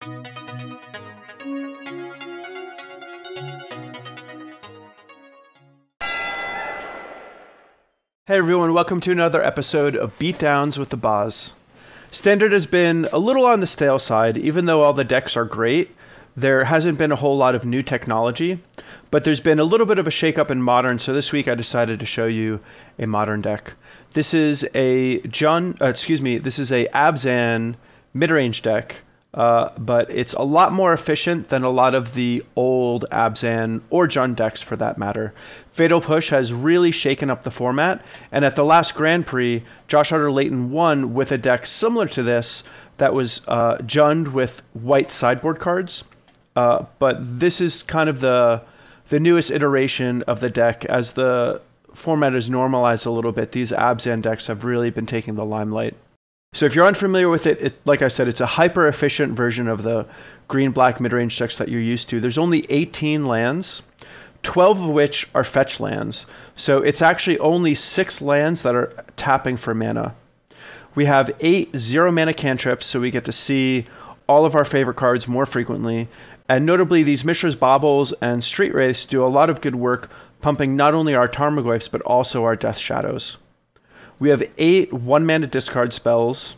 Hey everyone, welcome to another episode of Beatdowns with the Boz. Standard has been a little on the stale side. Even though all the decks are great, there hasn't been a whole lot of new technology, but there's been a little bit of a shakeup in Modern, so this week I decided to show you a Modern deck. This is a Abzan midrange deck, but it's a lot more efficient than a lot of the old Abzan or Jund decks for that matter. Fatal Push has really shaken up the format, and at the last Grand Prix, Josh Utter-Leyton won with a deck similar to this that was Jund with white sideboard cards. But this is kind of the newest iteration of the deck. As the format is normalized a little bit, these Abzan decks have really been taking the limelight. So if you're unfamiliar with it, like I said, it's a hyper-efficient version of the green-black midrange decks that you're used to. There's only 18 lands, 12 of which are fetch lands. So it's actually only 6 lands that are tapping for mana. We have 8 0-mana cantrips, so we get to see all of our favorite cards more frequently. And notably, these Mishra's Baubles and Street Wraiths do a lot of good work pumping not only our Tarmogoyfs, but also our Death Shadows. We have 8 1-mana discard spells,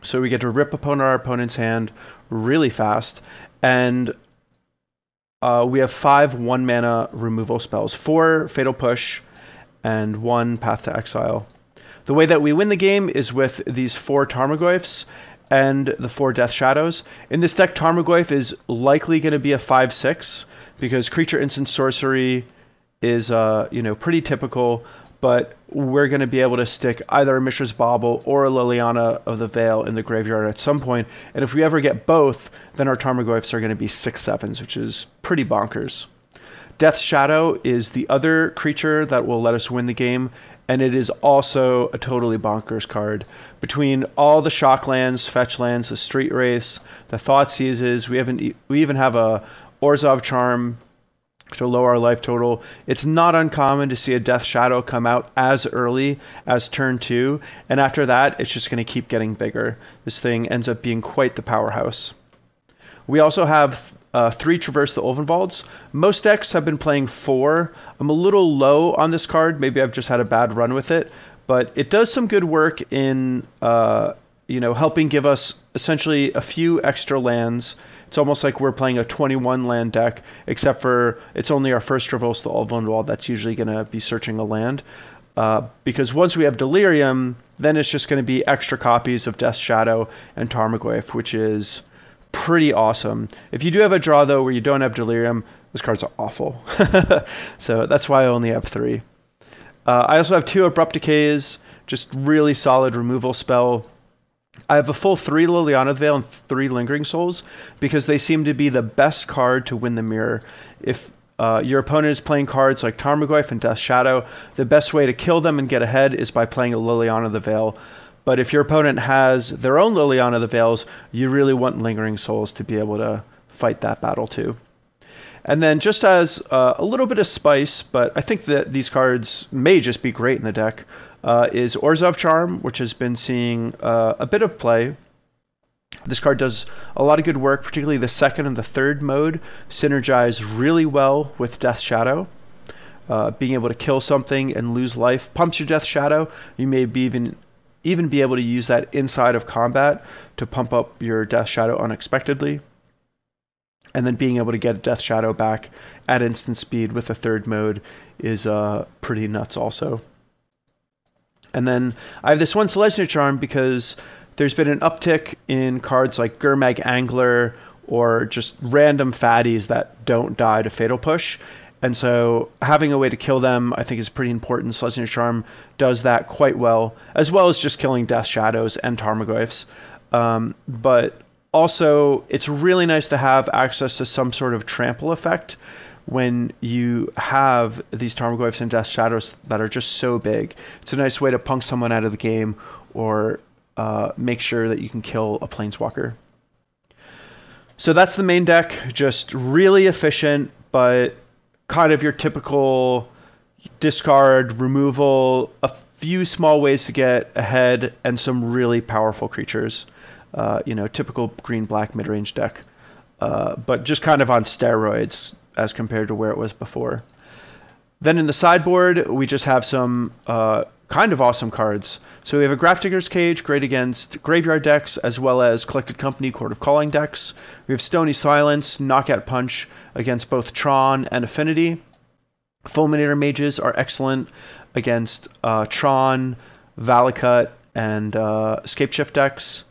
so we get to rip our opponent's hand really fast. And we have 5 1-mana removal spells, 4 Fatal Push and 1 Path to Exile. The way that we win the game is with these 4 Tarmogoyfs and the 4 Death Shadows. In this deck, Tarmogoyf is likely going to be a 5/6 because creature instant sorcery is pretty typical, but we're going to be able to stick either a Mishra's Bauble or a Liliana of the Veil in the graveyard at some point. And if we ever get both, then our Tarmogoyfs are going to be 6/7s, which is pretty bonkers. Death Shadow is the other creature that will let us win the game, and it is also a totally bonkers card. Between all the shock lands, fetch lands, the Street Wraiths, the Thoughtseizes, we even have a Orzhov Charm to lower our life total. It's not uncommon to see a Death Shadow come out as early as turn 2, and after that, it's just going to keep getting bigger. This thing ends up being quite the powerhouse. We also have 3 Traverse the Ulvenwalds. Most decks have been playing 4. I'm a little low on this card. Maybe I've just had a bad run with it, but it does some good work in helping give us essentially a few extra lands. It's almost like we're playing a 21 land deck, except for it's only our first Traverse the Ulvenwald that's usually going to be searching a land. Because once we have Delirium, then it's just going to be extra copies of Death Shadow and Tarmogoyf, which is pretty awesome. If you do have a draw, though, where you don't have Delirium, those cards are awful. So that's why I only have 3. I also have 2 Abrupt Decays, just really solid removal spell. I have a full 3 Liliana Veil and 3 Lingering Souls because they seem to be the best card to win the mirror. If your opponent is playing cards like Tarmogoyf and Death Shadow, the best way to kill them and get ahead is by playing a Liliana the Veil. But if your opponent has their own Liliana the Veils, you really want Lingering Souls to be able to fight that battle too. And then just as a little bit of spice, but I think that these cards may just be great in the deck, is Orzhov Charm, which has been seeing a bit of play. This card does a lot of good work, particularly the 2nd and the 3rd mode synergize really well with Death Shadow. Being able to kill something and lose life pumps your Death Shadow. You may be even be able to use that inside of combat to pump up your Death Shadow unexpectedly. And then being able to get Death Shadow back at instant speed with the 3rd mode is pretty nuts also. And then I have this one Selesnya Charm because there's been an uptick in cards like Gurmag Angler or just random fatties that don't die to Fatal Push. And so having a way to kill them I think is pretty important. Selesnya Charm does that quite well as just killing Death Shadows and Tarmogoyfs. But also, it's really nice to have access to some sort of trample effect when you have these Tarmogoyfs and Death Shadows that are just so big. It's a nice way to punk someone out of the game or make sure that you can kill a Planeswalker. So that's the main deck, just really efficient, but kind of your typical discard, removal, a few small ways to get ahead, and some really powerful creatures. You know, typical green-black mid-range deck, but just kind of on steroids as compared to where it was before. Then in the sideboard, we just have some kind of awesome cards. So we have a Grafdigger's Cage, great against graveyard decks, as well as Collected Company, Court of Calling decks. We have Stony Silence, Knockout Punch against both Tron and Affinity. Fulminator Mages are excellent against Tron, Valakut, and Scapeshift decks.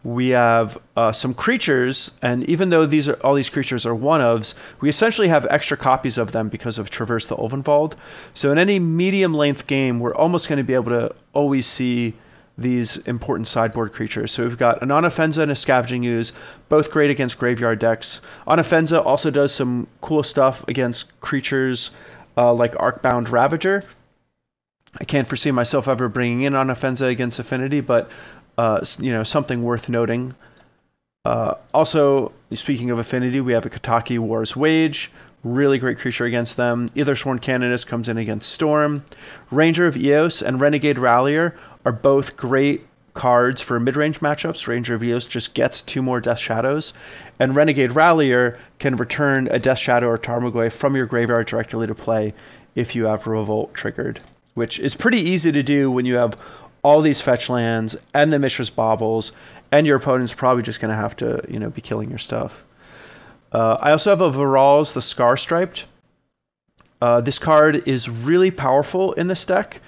We have some creatures, and even though all these creatures are one-ofs, we essentially have extra copies of them because of Traverse the Ulvenwald. So in any medium-length game, we're almost going to be able to always see these important sideboard creatures. So we've got an Onofenza and a Scavenging Ooze, both great against graveyard decks. Onofenza also does some cool stuff against creatures like Arcbound Ravager. I can't foresee myself ever bringing in Onofenza against Affinity, but you know, something worth noting. Also, speaking of Affinity, we have a Kataki War's Wage, really great creature against them. Ethersworn Canonist comes in against Storm. Ranger of Eos and Renegade Rallier are both great cards for mid-range matchups. Ranger of Eos just gets 2 more Death Shadows, and Renegade Rallier can return a Death Shadow or Tarmogoyf from your graveyard directly to play if you have Revolt triggered, which is pretty easy to do when you have all these fetch lands and the Mishra's Baubles, and your opponent's probably just going to have to, you know, be killing your stuff. I also have a Viral's the Scar Striped. This card is really powerful in this deck.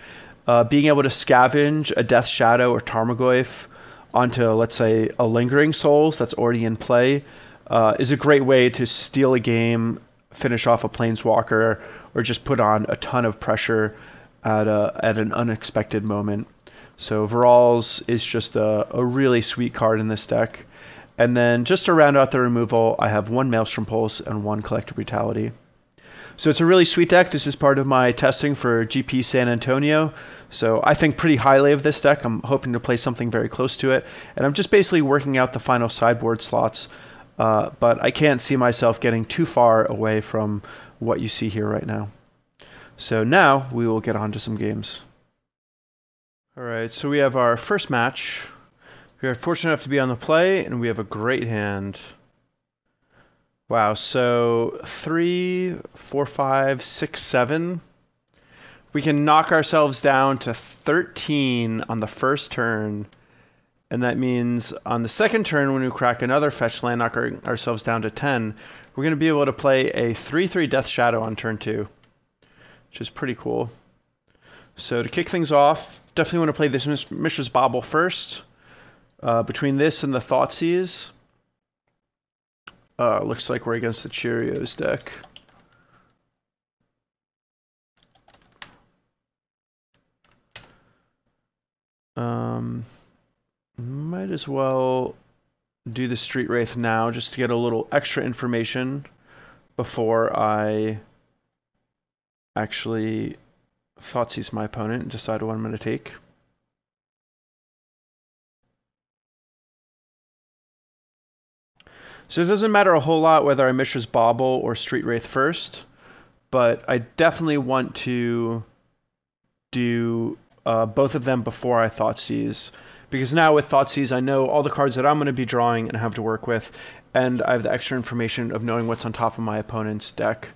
Being able to scavenge a Death Shadow or Tarmogoyf onto, let's say, a Lingering Souls that's already in play is a great way to steal a game, finish off a Planeswalker, or just put on a ton of pressure at an unexpected moment. So Viral's is just a really sweet card in this deck. And then just to round out the removal, I have 1 Maelstrom Pulse and 1 Collective Brutality. So it's a really sweet deck. This is part of my testing for GP San Antonio. So I think pretty highly of this deck. I'm hoping to play something very close to it. And I'm just basically working out the final sideboard slots. But I can't see myself getting too far away from what you see here right now. So now we will get on to some games. Alright, so we have our first match. We are fortunate enough to be on the play, and we have a great hand. Wow, so 3, 4, 5, 6, 7. We can knock ourselves down to 13 on the first turn, and that means on the second turn, when we crack another fetch land, knock ourselves down to 10, we're going to be able to play a 3/3 Death Shadow on turn 2, which is pretty cool. So to kick things off, definitely want to play this Mishra's Bauble first. Between this and the Thoughtseize, looks like we're against the Cheerios deck. Might as well do the Street Wraith now just to get a little extra information before I actually Thoughtseize my opponent and decide what I'm going to take. So it doesn't matter a whole lot whether I Mishra's Bauble or Street Wraith first, but I definitely want to do both of them before I Thoughtseize, because now with Thoughtseize I know all the cards that I'm going to be drawing and have to work with, and I have the extra information of knowing what's on top of my opponent's deck.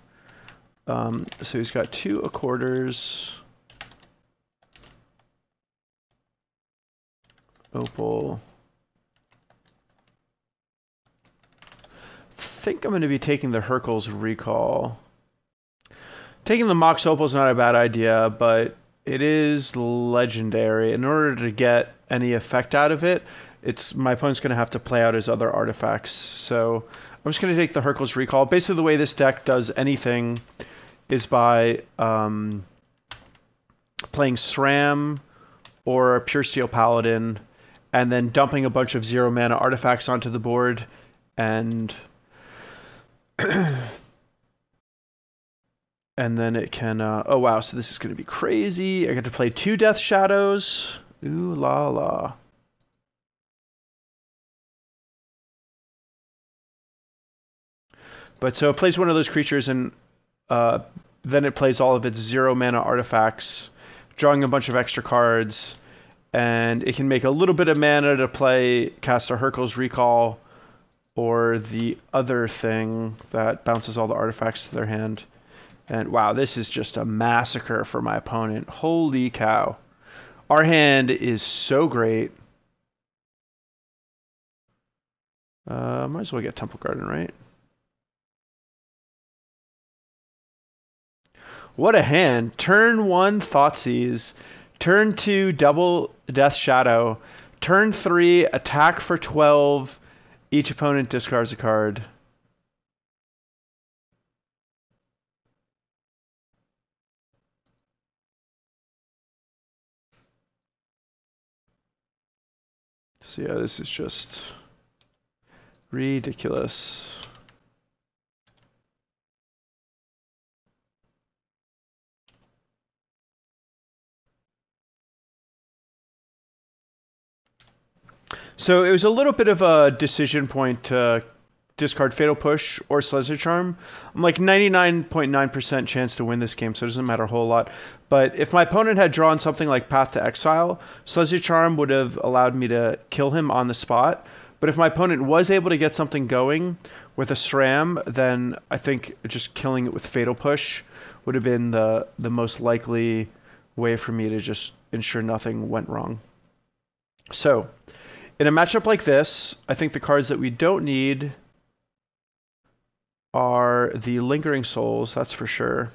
So he's got 2 Accorders, Opal. I think I'm going to be taking the Hurkyl's Recall. Taking the Mox Opal is not a bad idea, but it is legendary. In order to get any effect out of it, my opponent's going to have to play out his other artifacts. So I'm just going to take the Hurkyl's Recall. Basically, the way this deck does anything is by playing SRAM or a Puresteel Paladin, and then dumping a bunch of 0-mana artifacts onto the board, and and then it can, oh wow, so this is going to be crazy. I get to play 2 Death Shadows. Ooh la la. But so it plays one of those creatures, and then it plays all of its 0-mana artifacts, drawing a bunch of extra cards, and it can make a little bit of mana to cast a Hurkyl's Recall, or the other thing that bounces all the artifacts to their hand. And wow, this is just a massacre for my opponent. Holy cow. Our hand is so great. Might as well get Temple Garden, right? What a hand. Turn 1, Thoughtseize. Turn 2, double Death Shadow. Turn 3, attack for 12. Each opponent discards a card. So yeah, this is just ridiculous. So it was a little bit of a decision point to discard Fatal Push or Selesnya Charm. I'm like 99.9% chance to win this game, so it doesn't matter a whole lot. But if my opponent had drawn something like Path to Exile, Selesnya Charm would have allowed me to kill him on the spot. But if my opponent was able to get something going with a SRAM, then I think just killing it with Fatal Push would have been the most likely way for me to just ensure nothing went wrong. So, in a matchup like this, I think the cards that we don't need are the Lingering Souls, that's for sure.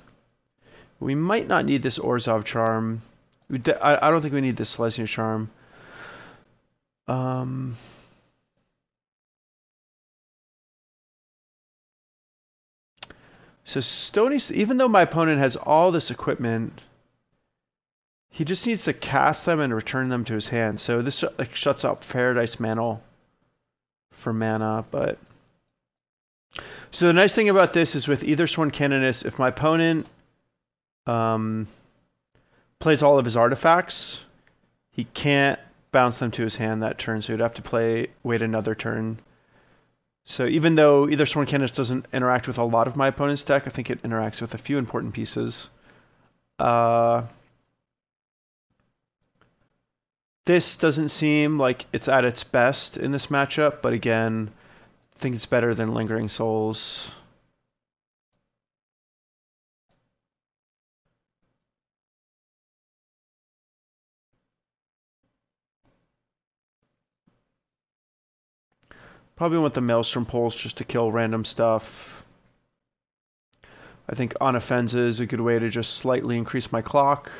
We might not need this Orzhov Charm. I don't think we need this Selesnya Charm. So Stony, even though my opponent has all this equipment, he just needs to cast them and return them to his hand. So this like shuts up Paradise Mantle for mana, but... So the nice thing about this is with Ethersworn Canonist, if my opponent plays all of his artifacts, he can't bounce them to his hand that turn, so he'd have to wait another turn. So even though Ethersworn Canonist doesn't interact with a lot of my opponent's deck, I think it interacts with a few important pieces. This doesn't seem like it's at its best in this matchup, but again, I think it's better than Lingering Souls. Probably want the Maelstrom Pulse just to kill random stuff. I think Unoffensive is a good way to just slightly increase my clock.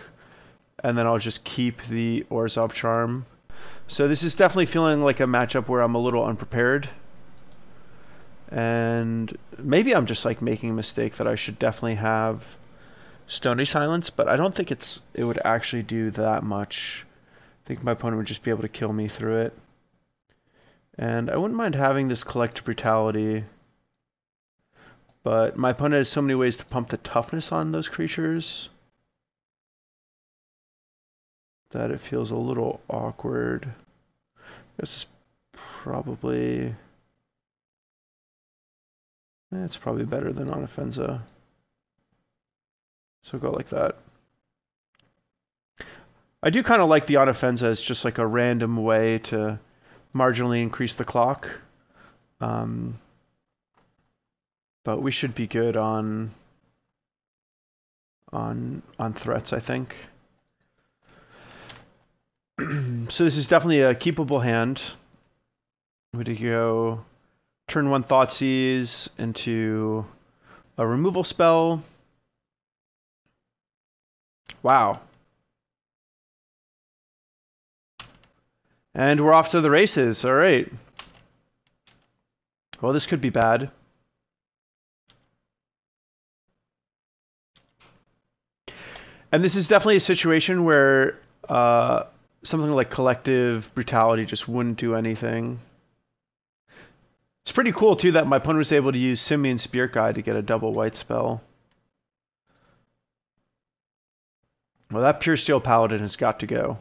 And then I'll just keep the Orzhov Charm. So this is definitely feeling like a matchup where I'm a little unprepared. And maybe I'm just like making a mistake that I should definitely have Stony Silence, but I don't think it would actually do that much. I think my opponent would just be able to kill me through it. And I wouldn't mind having this Collective Brutality, but my opponent has so many ways to pump the toughness on those creatures that it feels a little awkward. I guess it's probably... It's probably better than Unoffensive. So go like that. I do kind of like the Unoffensive as just like a random way to marginally increase the clock. But we should be good on threats, I think. So this is definitely a keepable hand. We would go turn 1 Thoughtseize into a removal spell. Wow. And we're off to the races. All right. Well, this could be bad. And this is definitely a situation where something like Collective Brutality just wouldn't do anything. It's pretty cool, too, that my opponent was able to use Simian Spirit Guide to get a double white spell. Well, that Puresteel Paladin has got to go.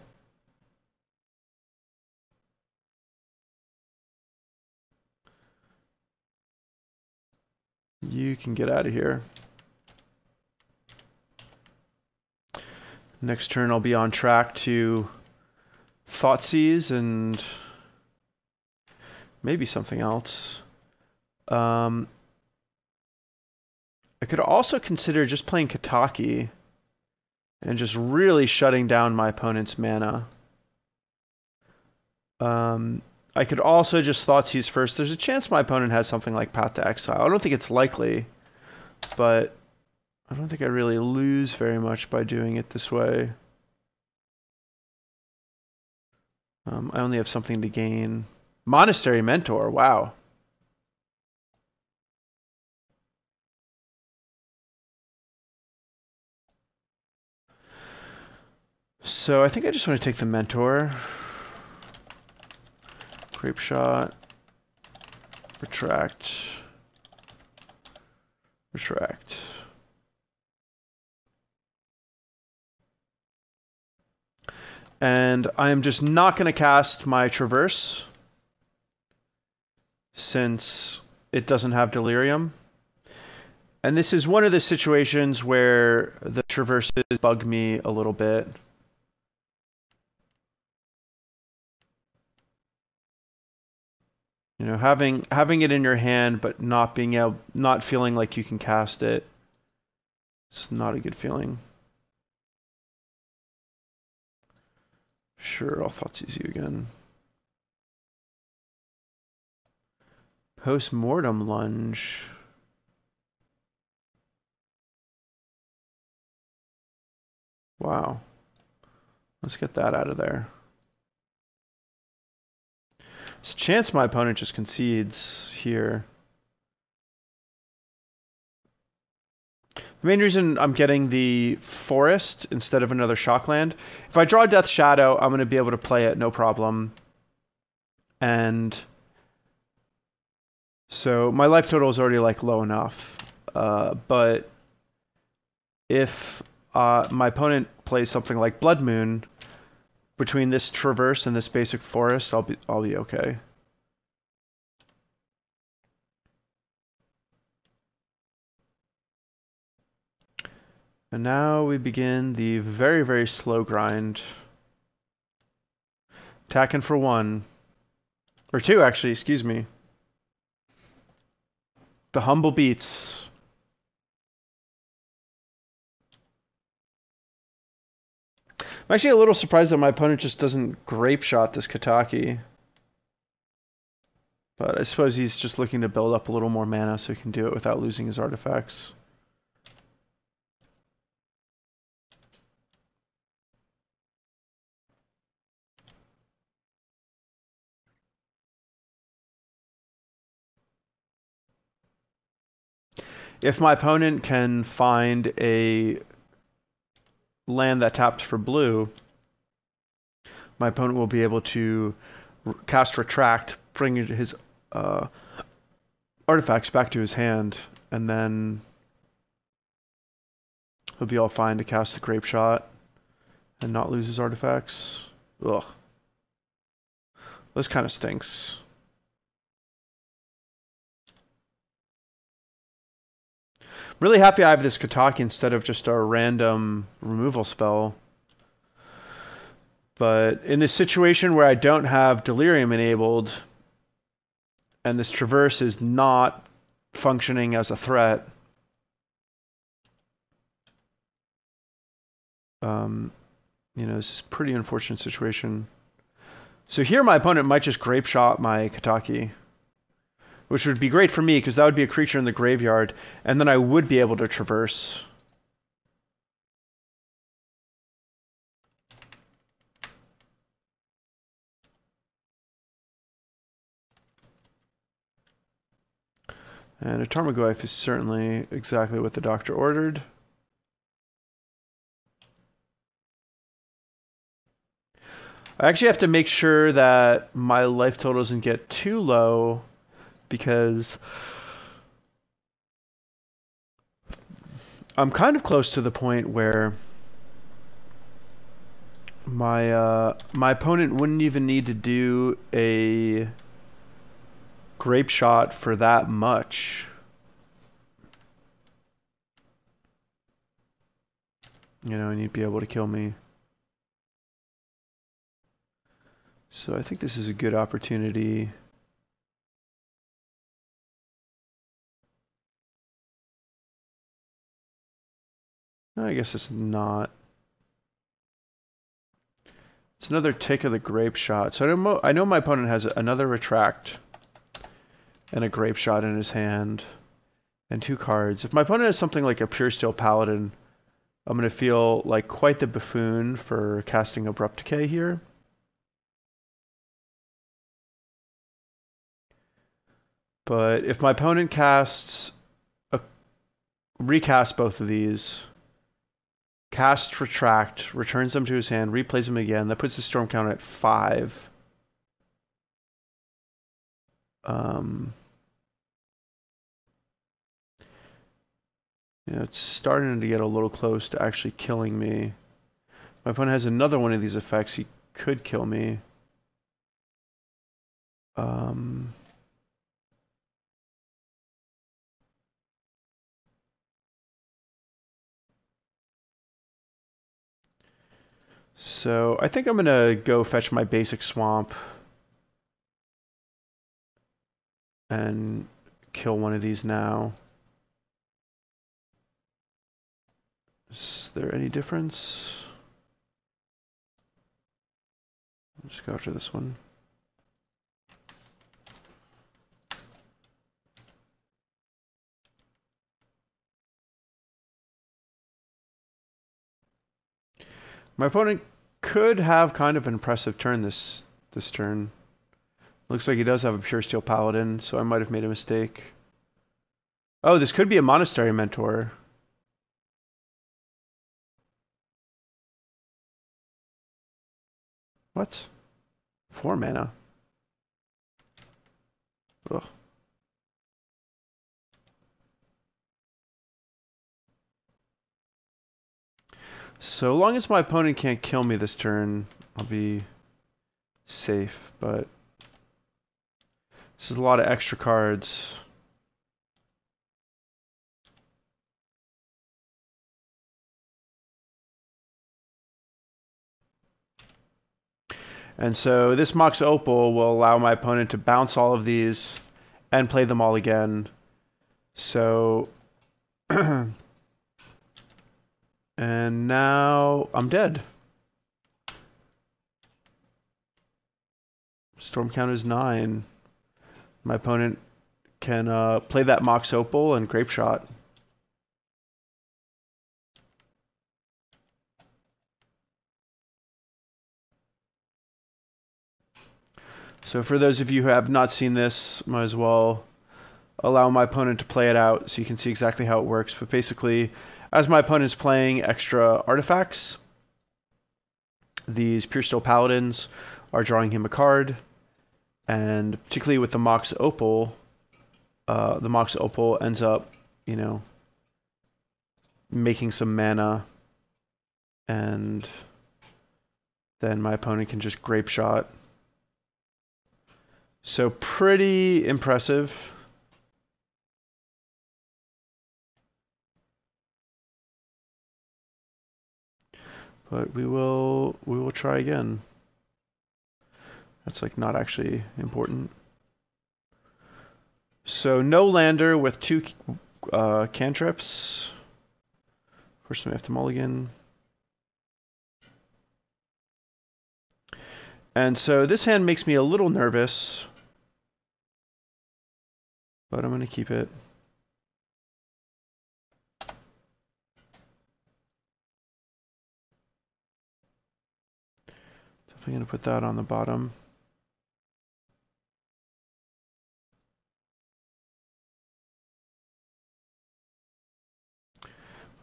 You can get out of here. Next turn, I'll be on track to Thoughtseize and maybe something else. I could also consider just playing Kataki and just really shutting down my opponent's mana. I could also just Thoughtseize first. There's a chance my opponent has something like Path to Exile. I don't think it's likely, but I don't think I really lose very much by doing it this way. I only have something to gain. Monastery Mentor, wow. So I think I just want to take the Mentor. Grape Shot. Retract. Retract. And I am just not going to cast my Traverse since it doesn't have Delirium. And this is one of the situations where the Traverses bug me a little bit. You know, having it in your hand but not feeling like you can cast it. It's not a good feeling. Sure, I'll Thoughtseize you again. Post-mortem lunge. Wow. Let's get that out of there. There's a chance my opponent just concedes here. The main reason I'm getting the Forest instead of another Shockland, if I draw Death Shadow, I'm going to be able to play it no problem. And so my life total is already like low enough. But if my opponent plays something like Blood Moon, between this Traverse and this basic Forest, I'll be okay. And now we begin the very, very slow grind. Attacking for 1. Or 2, actually, excuse me. The humble beats. I'm actually a little surprised that my opponent just doesn't Grape Shot this Kataki. But I suppose he's just looking to build up a little more mana so he can do it without losing his artifacts. If my opponent can find a land that taps for blue, my opponent will be able to cast Retract, bring his artifacts back to his hand, and then he'll be all fine to cast the Grape Shot and not lose his artifacts. Ugh. This kind of stinks. I'm really happy I have this Kataki instead of just a random removal spell. But in this situation where I don't have Delirium enabled, and this Traverse is not functioning as a threat, you know, this is a pretty unfortunate situation. So here my opponent might just Grape Shot my Kataki, which would be great for me because that would be a creature in the graveyard, and then I would be able to Traverse. And a Tarmogoyf is certainly exactly what the doctor ordered. I actually have to make sure that my life total doesn't get too low, because I'm kind of close to the point where my opponent wouldn't even need to do a Grape Shot for that much. You know, and he'd be able to kill me. So I think this is a good opportunity. I guess it's not. It's another Take of the Grape Shot. So I know my opponent has another Retract and a Grape Shot in his hand and 2 cards. If my opponent has something like a Puresteel Paladin, I'm going to feel like quite the buffoon for casting Abrupt Decay here. But if my opponent recasts both of these, casts Retract, returns them to his hand, replays them again, that puts the storm count at 5. Yeah, it's starting to get a little close to actually killing me. My opponent has another one of these effects. He could kill me. So I think I'm going to go fetch my basic swamp and kill one of these now. Is there any difference? I'll just go after this one. My opponent could have kind of an impressive turn this turn. Looks like he does have a Puresteel Paladin, so I might have made a mistake. Oh, this could be a Monastery Mentor. What? 4 mana. Ugh. So long as my opponent can't kill me this turn, I'll be safe, but this is a lot of extra cards. And so this Mox Opal will allow my opponent to bounce all of these and play them all again. So, and now I'm dead. Storm count is 9. My opponent can play that Mox Opal and Grape Shot. So for those of you who have not seen this, might as well allow my opponent to play it out so you can see exactly how it works. But basically, as my opponent's playing extra artifacts, these Puresteel Paladins are drawing him a card, and particularly with the Mox Opal ends up, you know, making some mana, and then my opponent can just Grape Shot. So pretty impressive. But we will try again. That's like not actually important. So no lander with 2 cantrips. First we have to mulligan. And so this hand makes me a little nervous, but I'm going to keep it. Definitely going to put that on the bottom.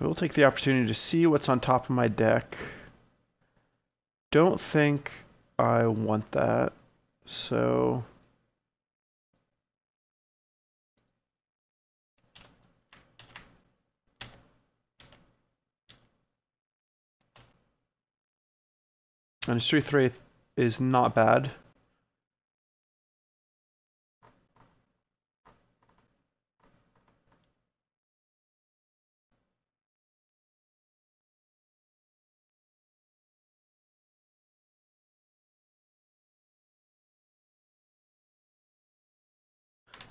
I will take the opportunity to see what's on top of my deck. Don't think I want that, so and a Street Wraith is not bad.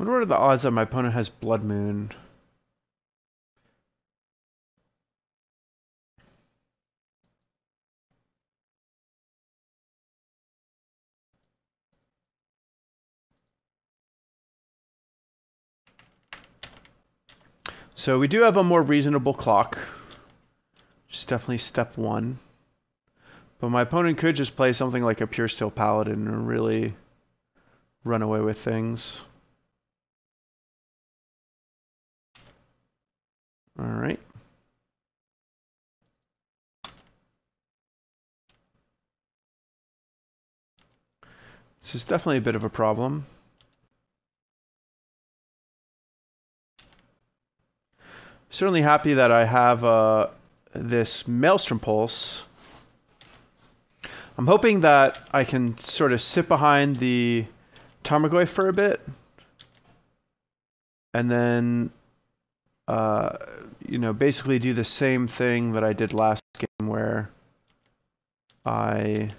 wonder what are the odds that my opponent has Blood Moon. So we do have a more reasonable clock, which is definitely step one. But my opponent could just play something like a Puresteel Paladin and really run away with things. All right. This is definitely a bit of a problem. Certainly happy that I have this Maelstrom Pulse. I'm hoping that I can sort of sit behind the Tarmogoyf for a bit, and then you know, basically do the same thing that I did last game, where I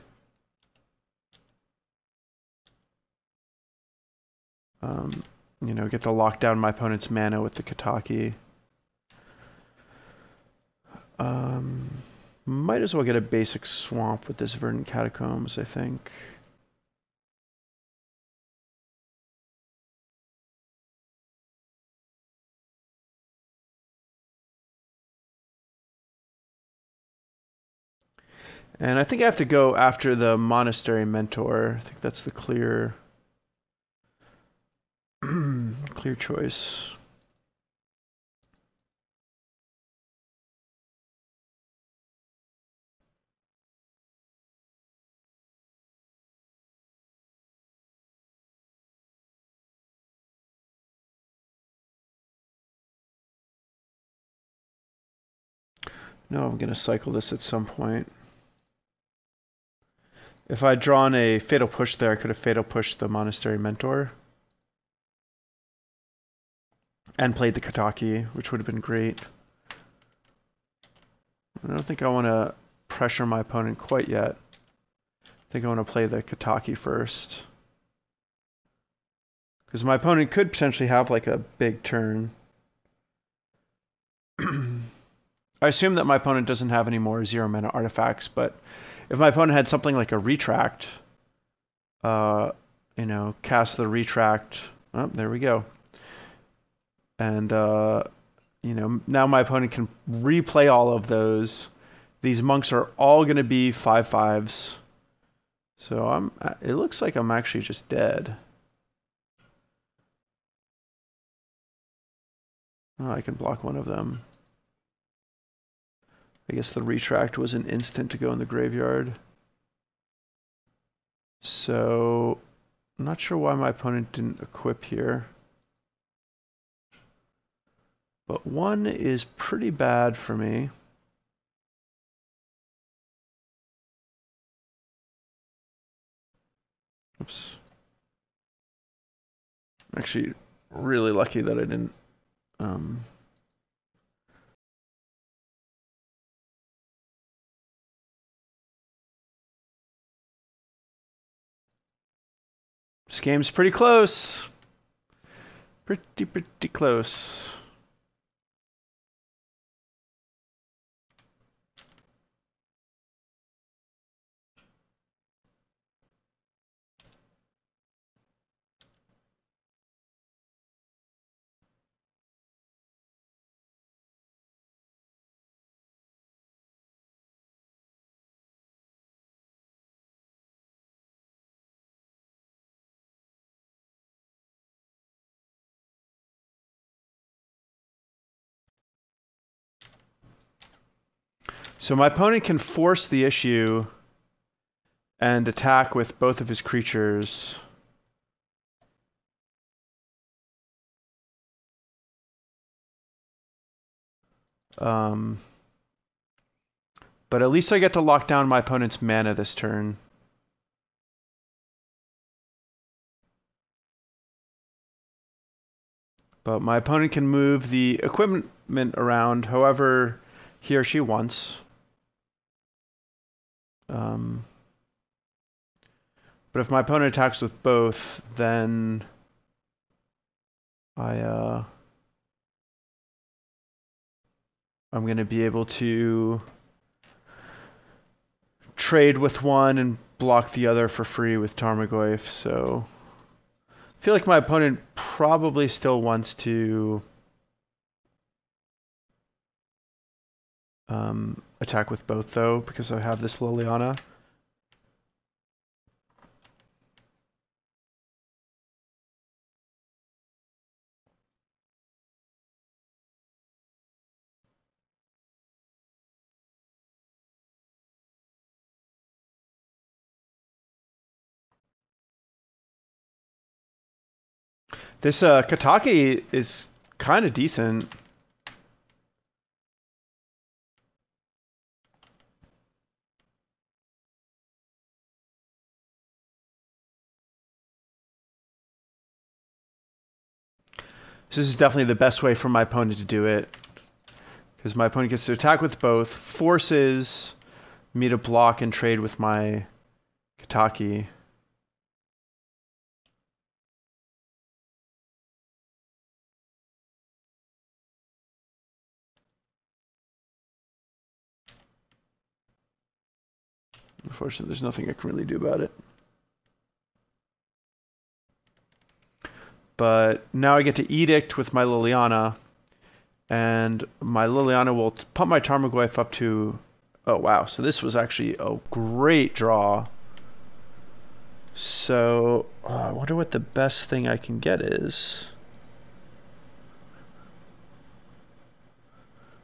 you know, get to lock down my opponent's mana with the Kataki. Might as well get a basic swamp with this Verdant Catacombs, I think. And I think I have to go after the Monastery Mentor. I think that's the clear clear choice. No, I'm going to cycle this at some point. If I'd drawn a Fatal Push there, I could have Fatal Pushed the Monastery Mentor and played the Kataki, which would have been great. I don't think I want to pressure my opponent quite yet. I think I want to play the Kataki first, because my opponent could potentially have like a big turn. I assume that my opponent doesn't have any more 0 mana artifacts, but if my opponent had something like a Retract, you know, cast the Retract. Oh, there we go. And you know, now my opponent can replay all of those. These monks are all going to be 5/5s. So it looks like I'm actually just dead. Oh, I can block one of them. I guess the Retract was an instant to go in the graveyard. So I'm not sure why my opponent didn't equip here. But 1 is pretty bad for me. Oops. I'm actually really lucky that I didn't this game's pretty close. Pretty close. So my opponent can force the issue and attack with both of his creatures. But at least I get to lock down my opponent's mana this turn. But my opponent can move the equipment around however he or she wants. But if my opponent attacks with both, then I'm going to be able to trade with one and block the other for free with Tarmogoyf, so I feel like my opponent probably still wants to attack with both, though, because I have this Liliana. This Kataki is kind of decent. This is definitely the best way for my opponent to do it, because my opponent gets to attack with both, forces me to block and trade with my Kataki. Unfortunately, there's nothing I can really do about it. But now I get to Edict with my Liliana, and my Liliana will pump my Tarmogoyf up to... Oh, wow. So this was actually a great draw. So I wonder what the best thing I can get is.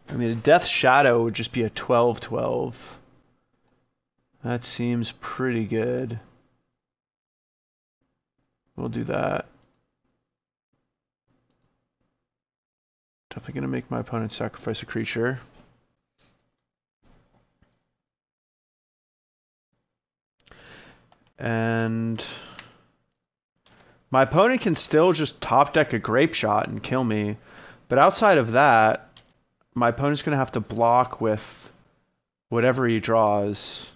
I mean, a Death Shadow would just be a 12/12. That seems pretty good. We'll do that. Definitely going to make my opponent sacrifice a creature. And my opponent can still just top deck a Grape Shot and kill me. But outside of that, my opponent's going to have to block with whatever he draws.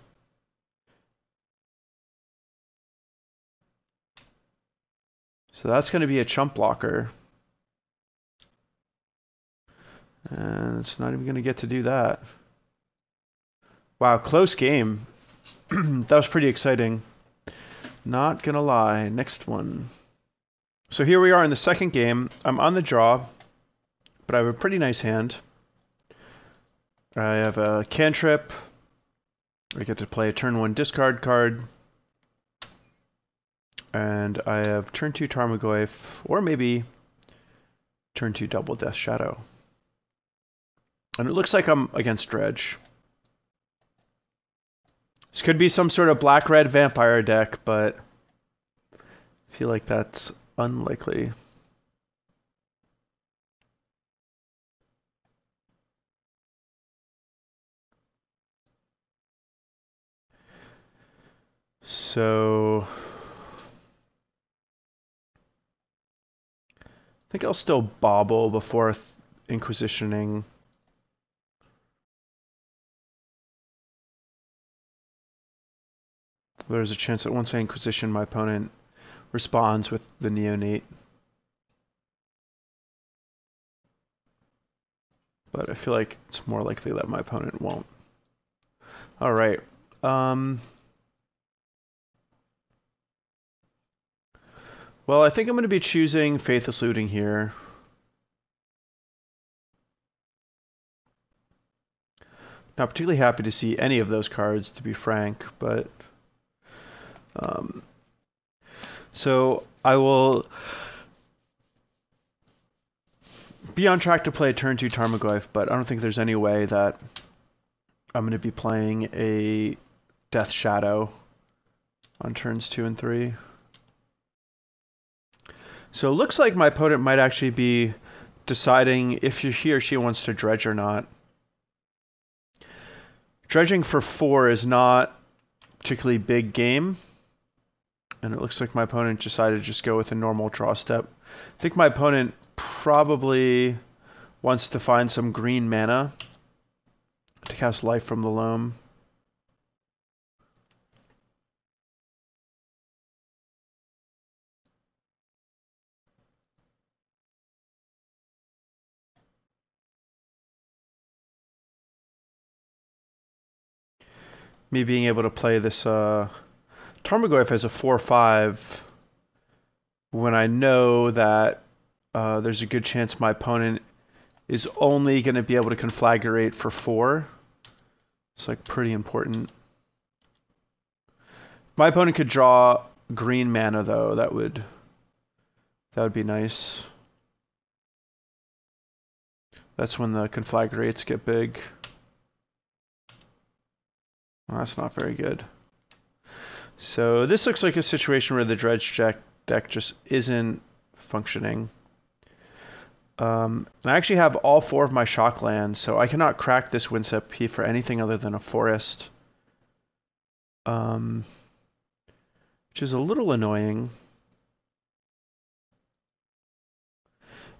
So that's going to be a chump blocker. And it's not even going to get to do that. Wow, close game. That was pretty exciting. Not gonna lie. Next one. So here we are in the second game. I'm on the draw, but I have a pretty nice hand. I have a cantrip. I get to play a turn 1 discard card. And I have turn 2 Tarmogoyf, or maybe turn 2 double Death Shadow. And it looks like I'm against Dredge. This could be some sort of black-red vampire deck, but I feel like that's unlikely. So I think I'll still bobble before Inquisitioning. There's a chance that once I Inquisition, my opponent responds with the Neonate. But I feel like it's more likely that my opponent won't. Alright. Well, I think I'm going to be choosing Faithless Looting here. Not particularly happy to see any of those cards, to be frank, but... so I will be on track to play a turn 2 Tarmogoyf, but I don't think there's any way that I'm going to be playing a Death Shadow on turns 2 and 3. So it looks like my opponent might actually be deciding if he or she wants to dredge or not. Dredging for 4 is not a particularly big game. And it looks like my opponent decided to just go with a normal draw step. I think my opponent probably wants to find some green mana to cast Life from the Loam. me being able to play this Tarmogoyf as a 4/5 when I know that there's a good chance my opponent is only going to be able to conflagrate for 4. It's like pretty important. My opponent could draw green mana though. That would be nice. That's when the conflagrates get big. Well, that's not very good. So this looks like a situation where the Dredge deck just isn't functioning. And I actually have all 4 of my shock lands, so I cannot crack this Windswept Heath for anything other than a forest. Which is a little annoying.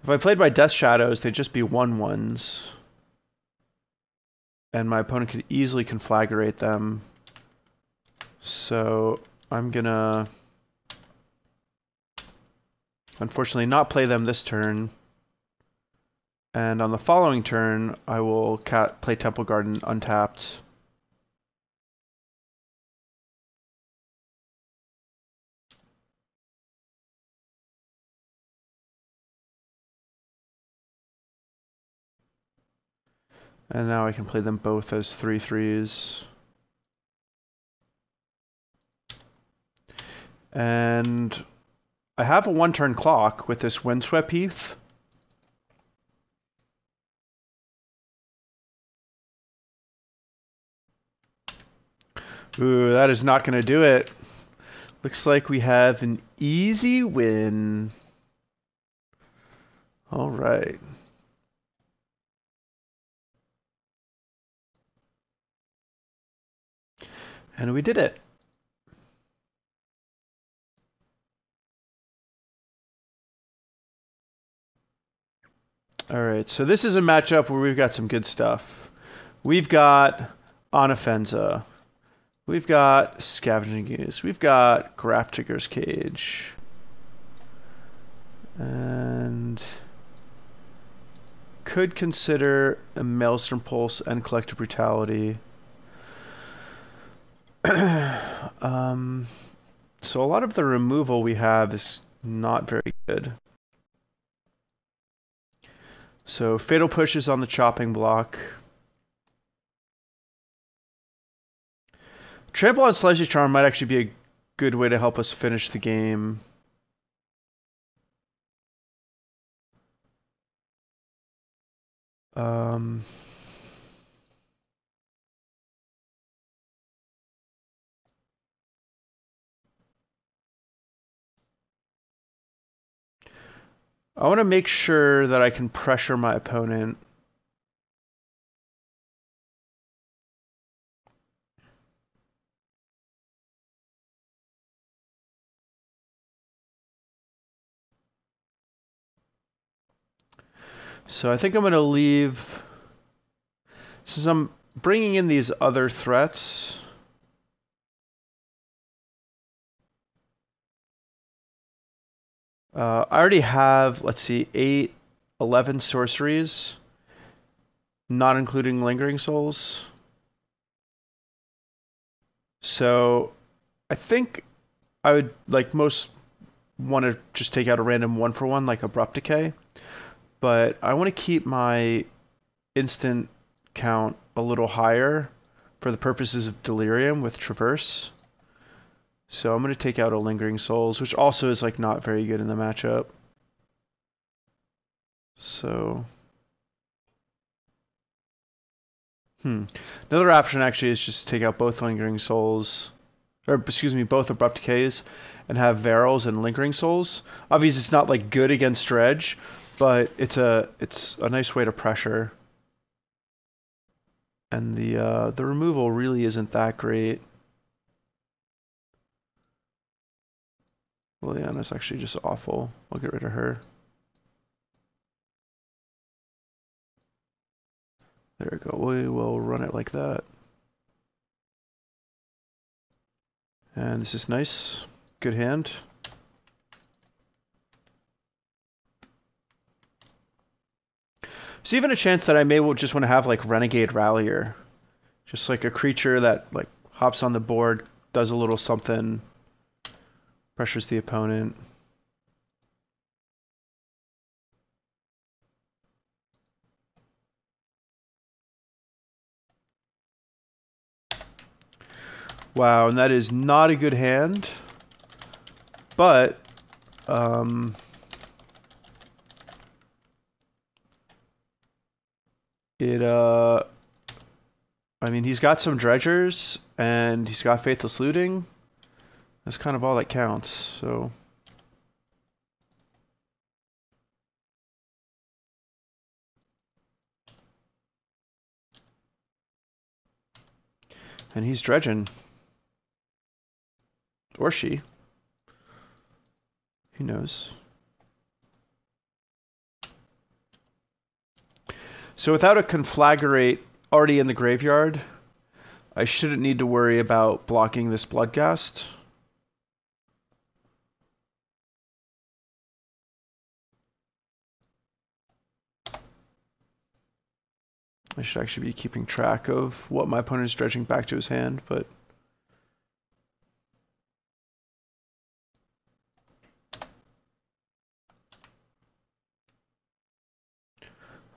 If I played my Death Shadows, they'd just be 1/1s. And my opponent could easily conflagrate them. So I'm gonna unfortunately not play them this turn. And on the following turn, I will play Temple Garden untapped. And now I can play them both as 3/3s. And I have a 1-turn clock with this Windswept Heath. Ooh, that is not going to do it. Looks like we have an easy win. All right. And we did it. All right, so this is a matchup where we've got some good stuff. We've got Onofenza. We've got Scavenging Ooze. We've got Grafdigger's Cage. And could consider a Maelstrom Pulse and Collective Brutality. So a lot of the removal we have is not very good. So Fatal Push is on the chopping block. Trample on Selesnya Charm might actually be a good way to help us finish the game. I want to make sure that I can pressure my opponent. So I think I'm going to leave, since I'm bringing in these other threats. I already have, let's see, 11 sorceries, not including Lingering Souls. So I think I would, like most, want to just take out a random 1/1 like Abrupt Decay. But I want to keep my instant count a little higher for the purposes of Delirium with Traverse. So I'm going to take out a Lingering Souls, which also is like not very good in the matchup. So another option actually is just take out both Lingering Souls, or excuse me, both Abrupt Decays, and have Varels and Lingering Souls. Obviously it's not like good against Dredge, but it's a nice way to pressure. And the removal really isn't that great. Liliana's actually just awful. I'll get rid of her. There we go. We will run it like that. And this is nice. Good hand. There's even a chance that I may just want to have like Renegade Rallier. Just like a creature that like hops on the board, does a little something, pressures the opponent. Wow, and that is not a good hand, but I mean, he's got some dredgers and he's got Faithless Looting. That's kind of all that counts, so. And he's dredging. Or she. Who knows? So without a Conflagrate already in the graveyard, I shouldn't need to worry about blocking this Bloodghast. I should actually be keeping track of what my opponent is dredging back to his hand, but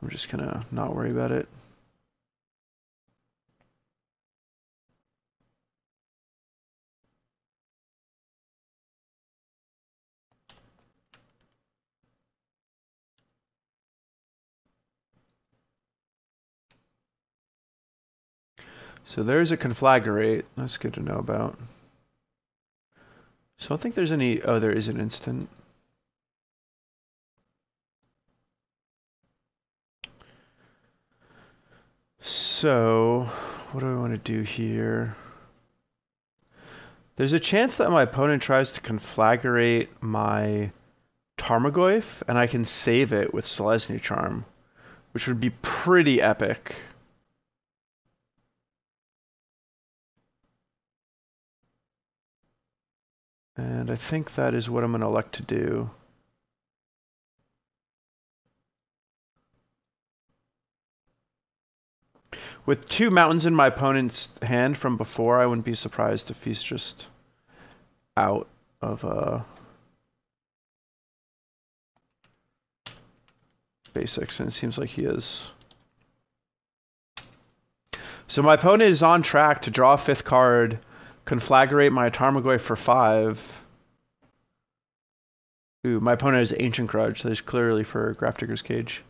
I'm just gonna not worry about it. So there's a Conflagrate. That's good to know about. So I don't think there's any... Oh, there is an instant. So, what do I want to do here? There's a chance that my opponent tries to Conflagrate my Tarmogoyf, and I can save it with Selesnya Charm, which would be pretty epic. And I think that is what I'm going to elect to do. With 2 mountains in my opponent's hand from before, I wouldn't be surprised if he's just out of basics, and it seems like he is. So my opponent is on track to draw a 5th card, Conflagrate my Tarmogoyf for 5. Ooh, my opponent has Ancient Grudge, so there's clearly for Grafdigger's Cage.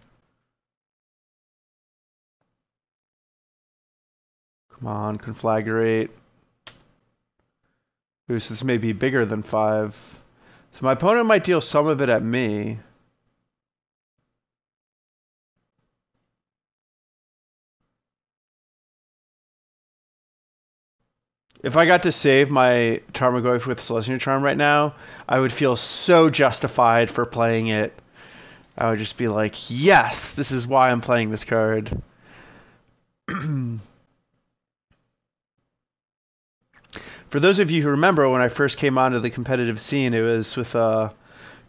Come on, Conflagrate. Ooh, so this may be bigger than 5. So my opponent might deal some of it at me. If I got to save my Tarmogoyf with Selesnya Charm right now, I would feel so justified for playing it. I would just be like, yes, this is why I'm playing this card. For those of you who remember, when I first came onto the competitive scene, it was with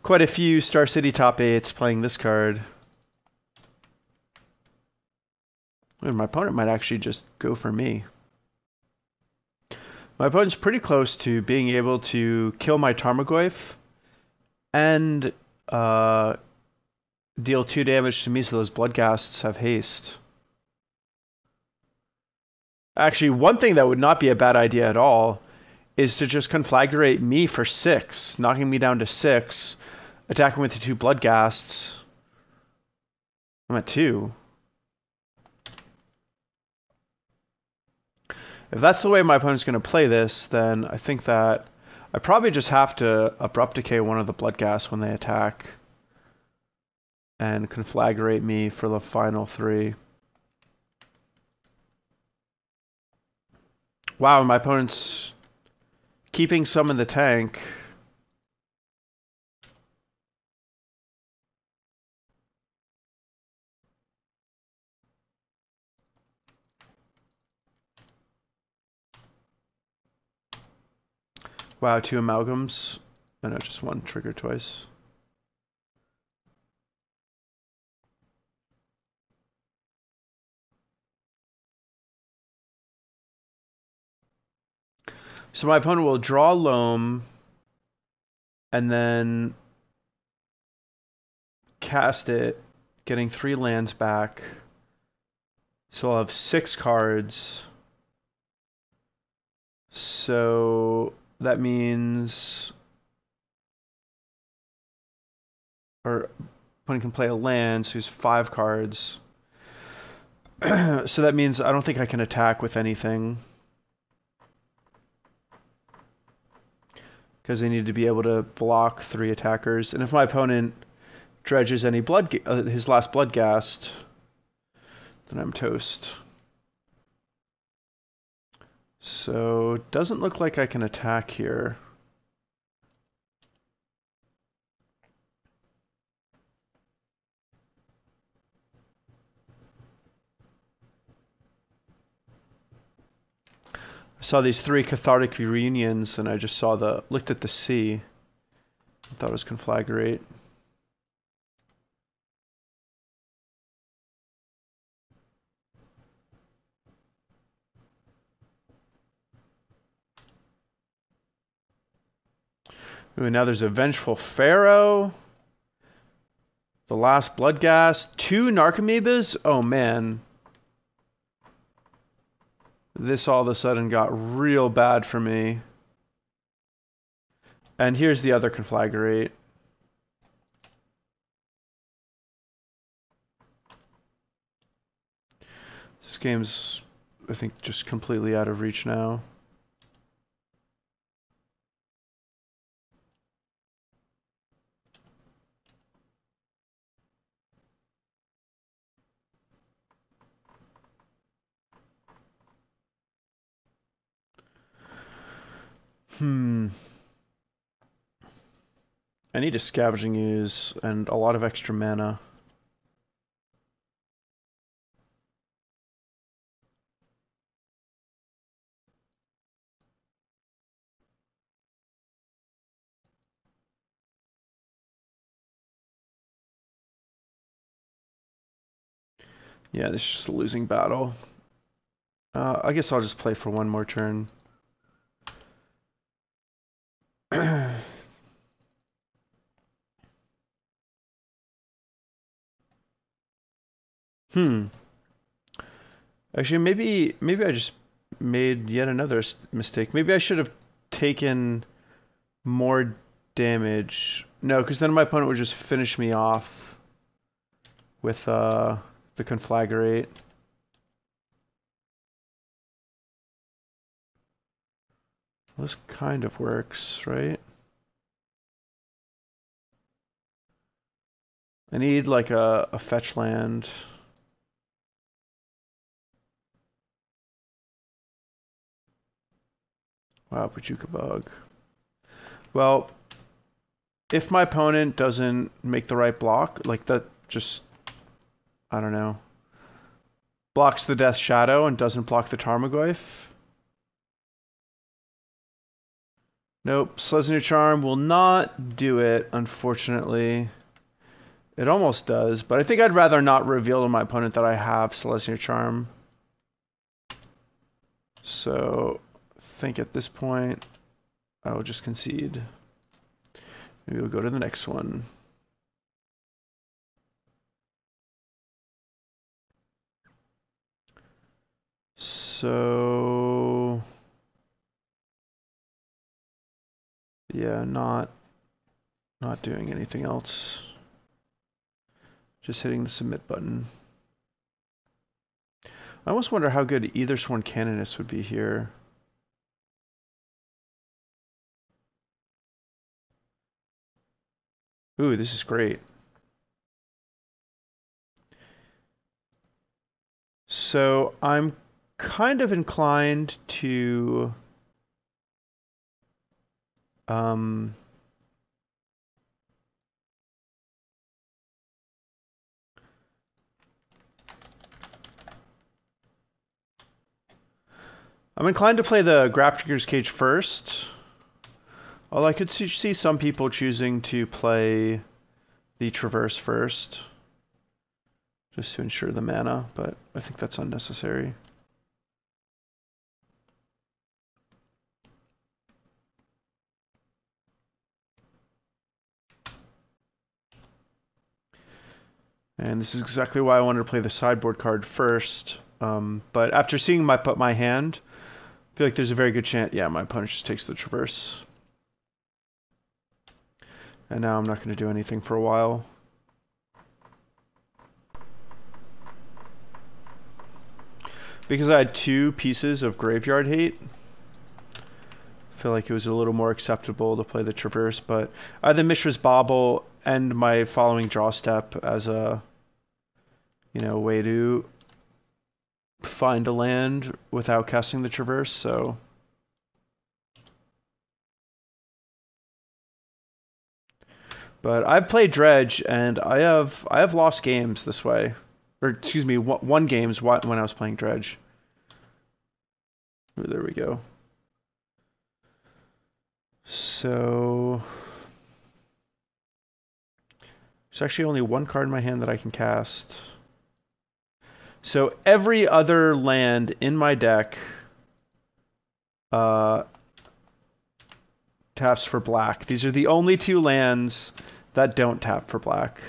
quite a few Star City top 8s playing this card. And my opponent might actually just go for me. My opponent's pretty close to being able to kill my Tarmogoyf and deal 2 damage to me, so those Bloodghasts have haste. Actually, one thing that would not be a bad idea at all is to just Conflagrate me for 6, knocking me down to 6, attacking with the 2 Bloodghasts. I'm at 2. If that's the way my opponent's going to play this, then I think that I probably just have to Abrupt Decay one of the Bloodghasts when they attack and Conflagrate me for the final 3. Wow, my opponent's keeping some in the tank. Wow, 2 amalgams. Oh no, just 1 trigger twice. So my opponent will draw Loam and then cast it, getting 3 lands back. So I'll have 6 cards. So that means, or opponent can play a land, so he's 5 cards. So that means I don't think I can attack with anything, because they need to be able to block 3 attackers. And if my opponent dredges any his last Bloodghast, then I'm toast. So it doesn't look like I can attack here. I saw these 3 cathartic reunions, and I just looked at the sea. I thought it was Conflagrate. Ooh, now there's a Vengeful Pharaoh. The last Bloodghast. 2 Narcomoebas? Oh man. This all of a sudden got real bad for me. And here's the other Conflagrate. This game's, I think, just completely out of reach now. I need a Scavenging Ooze and a lot of extra mana. Yeah, this is just a losing battle. I guess I'll just play for one more turn. Actually, maybe I just made yet another mistake. Maybe I should have taken more damage. No, because then my opponent would just finish me off with the Conflagrate. Well, this kind of works, right? I need like a fetch land. Wow, Pachuca Bug. Well, if my opponent doesn't make the right block, like that just, I don't know, blocks the Death Shadow and doesn't block the Tarmogoyf. Nope, Selesnya Charm will not do it, unfortunately. It almost does, but I think I'd rather not reveal to my opponent that I have Selesnya Charm. So I think at this point, I will just concede. Maybe we'll go to the next one. So yeah, not doing anything else. Just hitting the submit button. I almost wonder how good Ethersworn Canonist would be here. Ooh, this is great. So I'm kind of inclined to I'm inclined to play the Grafdigger's Cage first. Although I could see some people choosing to play the Traverse first, just to ensure the mana, but I think that's unnecessary. And this is exactly why I wanted to play the sideboard card first. But after seeing my hand, I feel like there's a very good chance, yeah, my opponent just takes the Traverse. And now I'm not going to do anything for a while. Because I had 2 pieces of graveyard hate, I feel like it was a little more acceptable to play the Traverse, but I had the Mishra's Bauble and my following draw step as a, way to find a land without casting the Traverse, so. But I've played Dredge, and I have lost games this way. Or, excuse me, won games when I was playing Dredge. Ooh, there we go. So there's actually only 1 card in my hand that I can cast. So every other land in my deck taps for black. These are the only 2 lands that don't tap for black.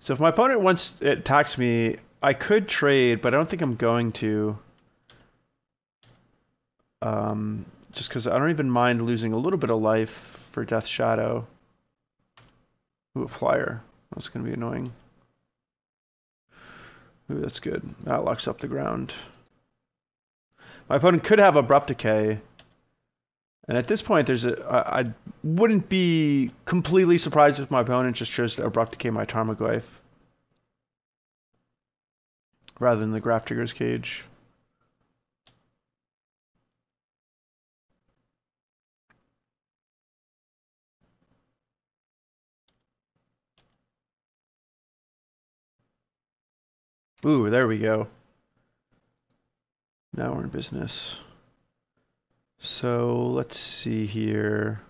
So if my opponent attacks me, I could trade, but I don't think I'm going to. Just because I don't even mind losing a little bit of life for Death Shadow. Ooh, a flyer. That's going to be annoying. Ooh, that's good. That locks up the ground. My opponent could have Abrupt Decay. And at this point, I wouldn't be completely surprised if my opponent just chose to Abrupt Decay my Tarmogoyf rather than the Grafdigger's Cage. Ooh, there we go. Now we're in business. So let's see here.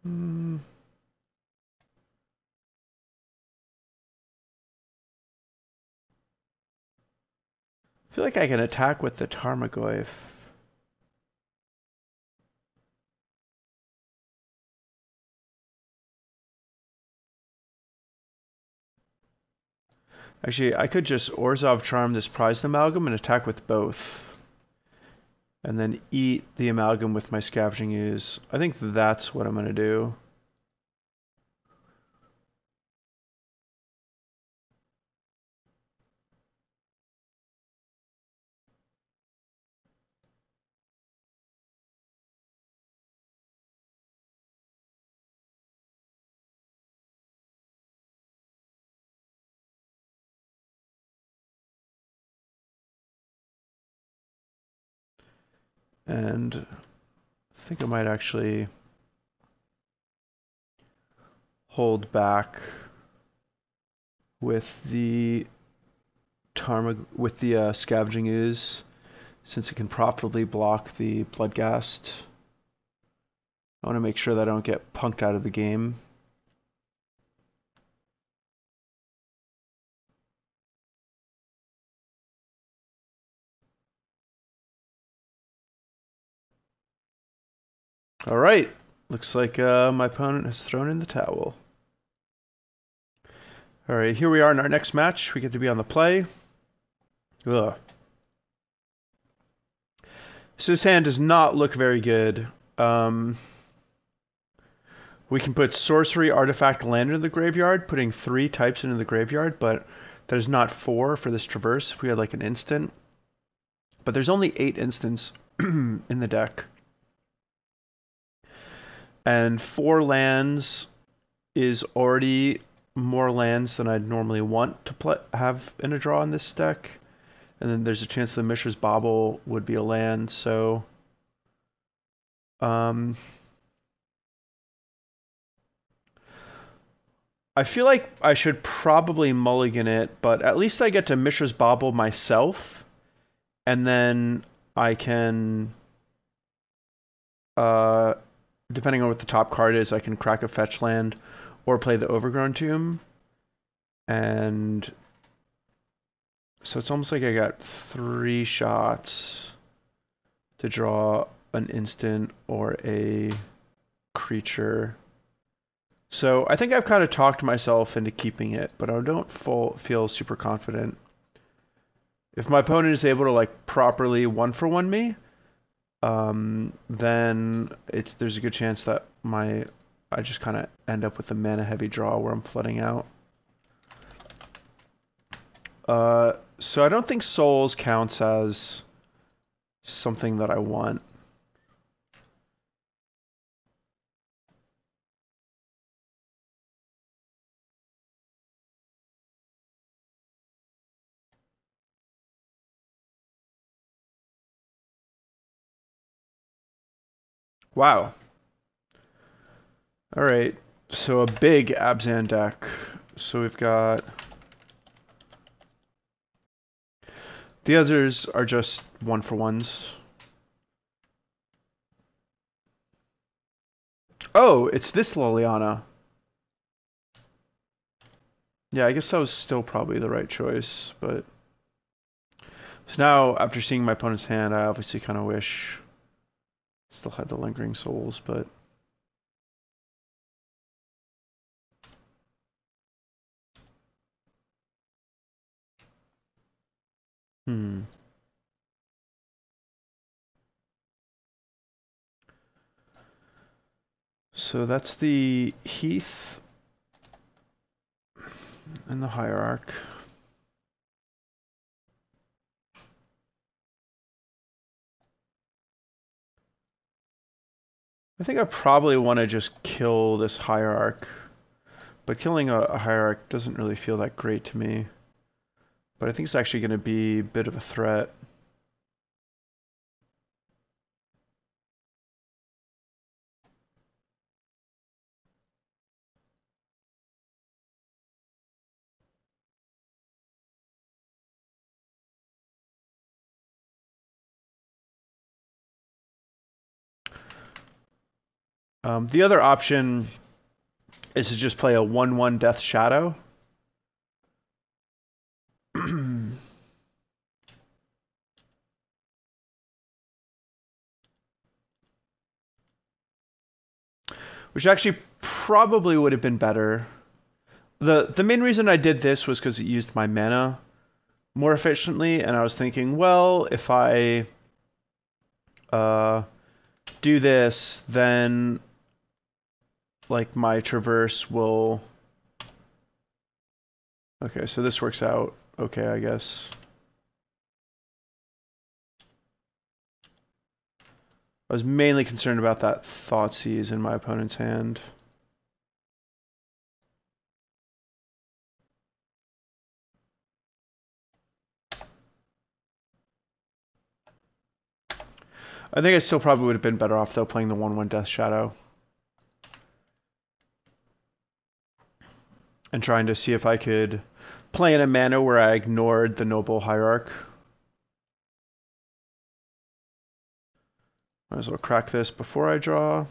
I feel like I can attack with the Tarmogoyf. Actually, I could just Orzhov Charm this Prized Amalgam and attack with both. And then eat the Amalgam with my Scavenging Ooze. I think that's what I'm going to do. And I think I might actually hold back with the Scavenging Ooze, since it can profitably block the Bloodghast. I want to make sure that I don't get punked out of the game. All right, looks like my opponent has thrown in the towel. All right, here we are in our next match. We get to be on the play. Ugh. So this hand does not look very good. We can put sorcery, artifact, land into the graveyard, putting 3 types into the graveyard, but there's not 4 for this Traverse if we had like an instant. But there's only 8 instants in the deck. And 4 lands is already more lands than I'd normally want to have in a draw in this deck. And then there's a chance the Mishra's Bauble would be a land, so I feel like I should probably mulligan it, but at least I get to Mishra's Bauble myself, and then I can, depending on what the top card is, I can crack a fetch land or play the Overgrown Tomb. And so it's almost like I got 3 shots to draw an instant or a creature. So I think I've kind of talked myself into keeping it, but I don't feel super confident. If my opponent is able to like properly 1-for-1 me, then there's a good chance that I just kind of end up with a mana heavy draw where I'm flooding out. So I don't think Souls counts as something that I want. Wow. All right. So a big Abzan deck. So we've got... The others are just 1-for-1s. Oh, it's this Liliana. Yeah, I guess that was still probably the right choice, but... So now, after seeing my opponent's hand, I obviously kind of wish... Still had the Lingering Souls, but... So that's the Heath and the Hierarch. I think I probably want to just kill this Hierarch, but killing a Hierarch doesn't really feel that great to me. But I think it's actually going to be a bit of a threat. The other option is to just play a 1/1 Death Shadow. Which actually probably would have been better. The main reason I did this was because it used my mana more efficiently, and I was thinking, well, if I do this, then like my Traverse will... Okay, so this works out okay, I guess. I was mainly concerned about that Thoughtseize in my opponent's hand. I think I still probably would have been better off though playing the 1/1 Death Shadow. And trying to see if I could play in a manner where I ignored the Noble Hierarch. Might as well crack this before I draw.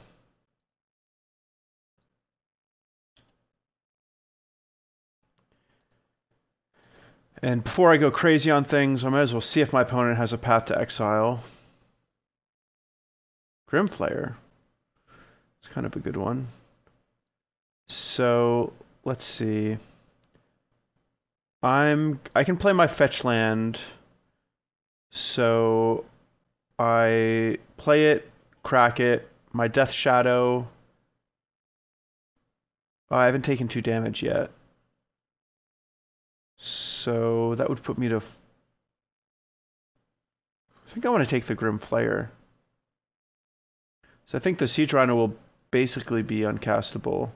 And before I go crazy on things, I might as well see if my opponent has a path to exile. Grimflayer. It's kind of a good one. So, let's see. I can play my fetch land. So I play it, crack it, my Death Shadow. Oh, I haven't taken 2 damage yet. So that would put me to... I think I want to take the Grimflayer. So I think the Siege Rhino will basically be uncastable.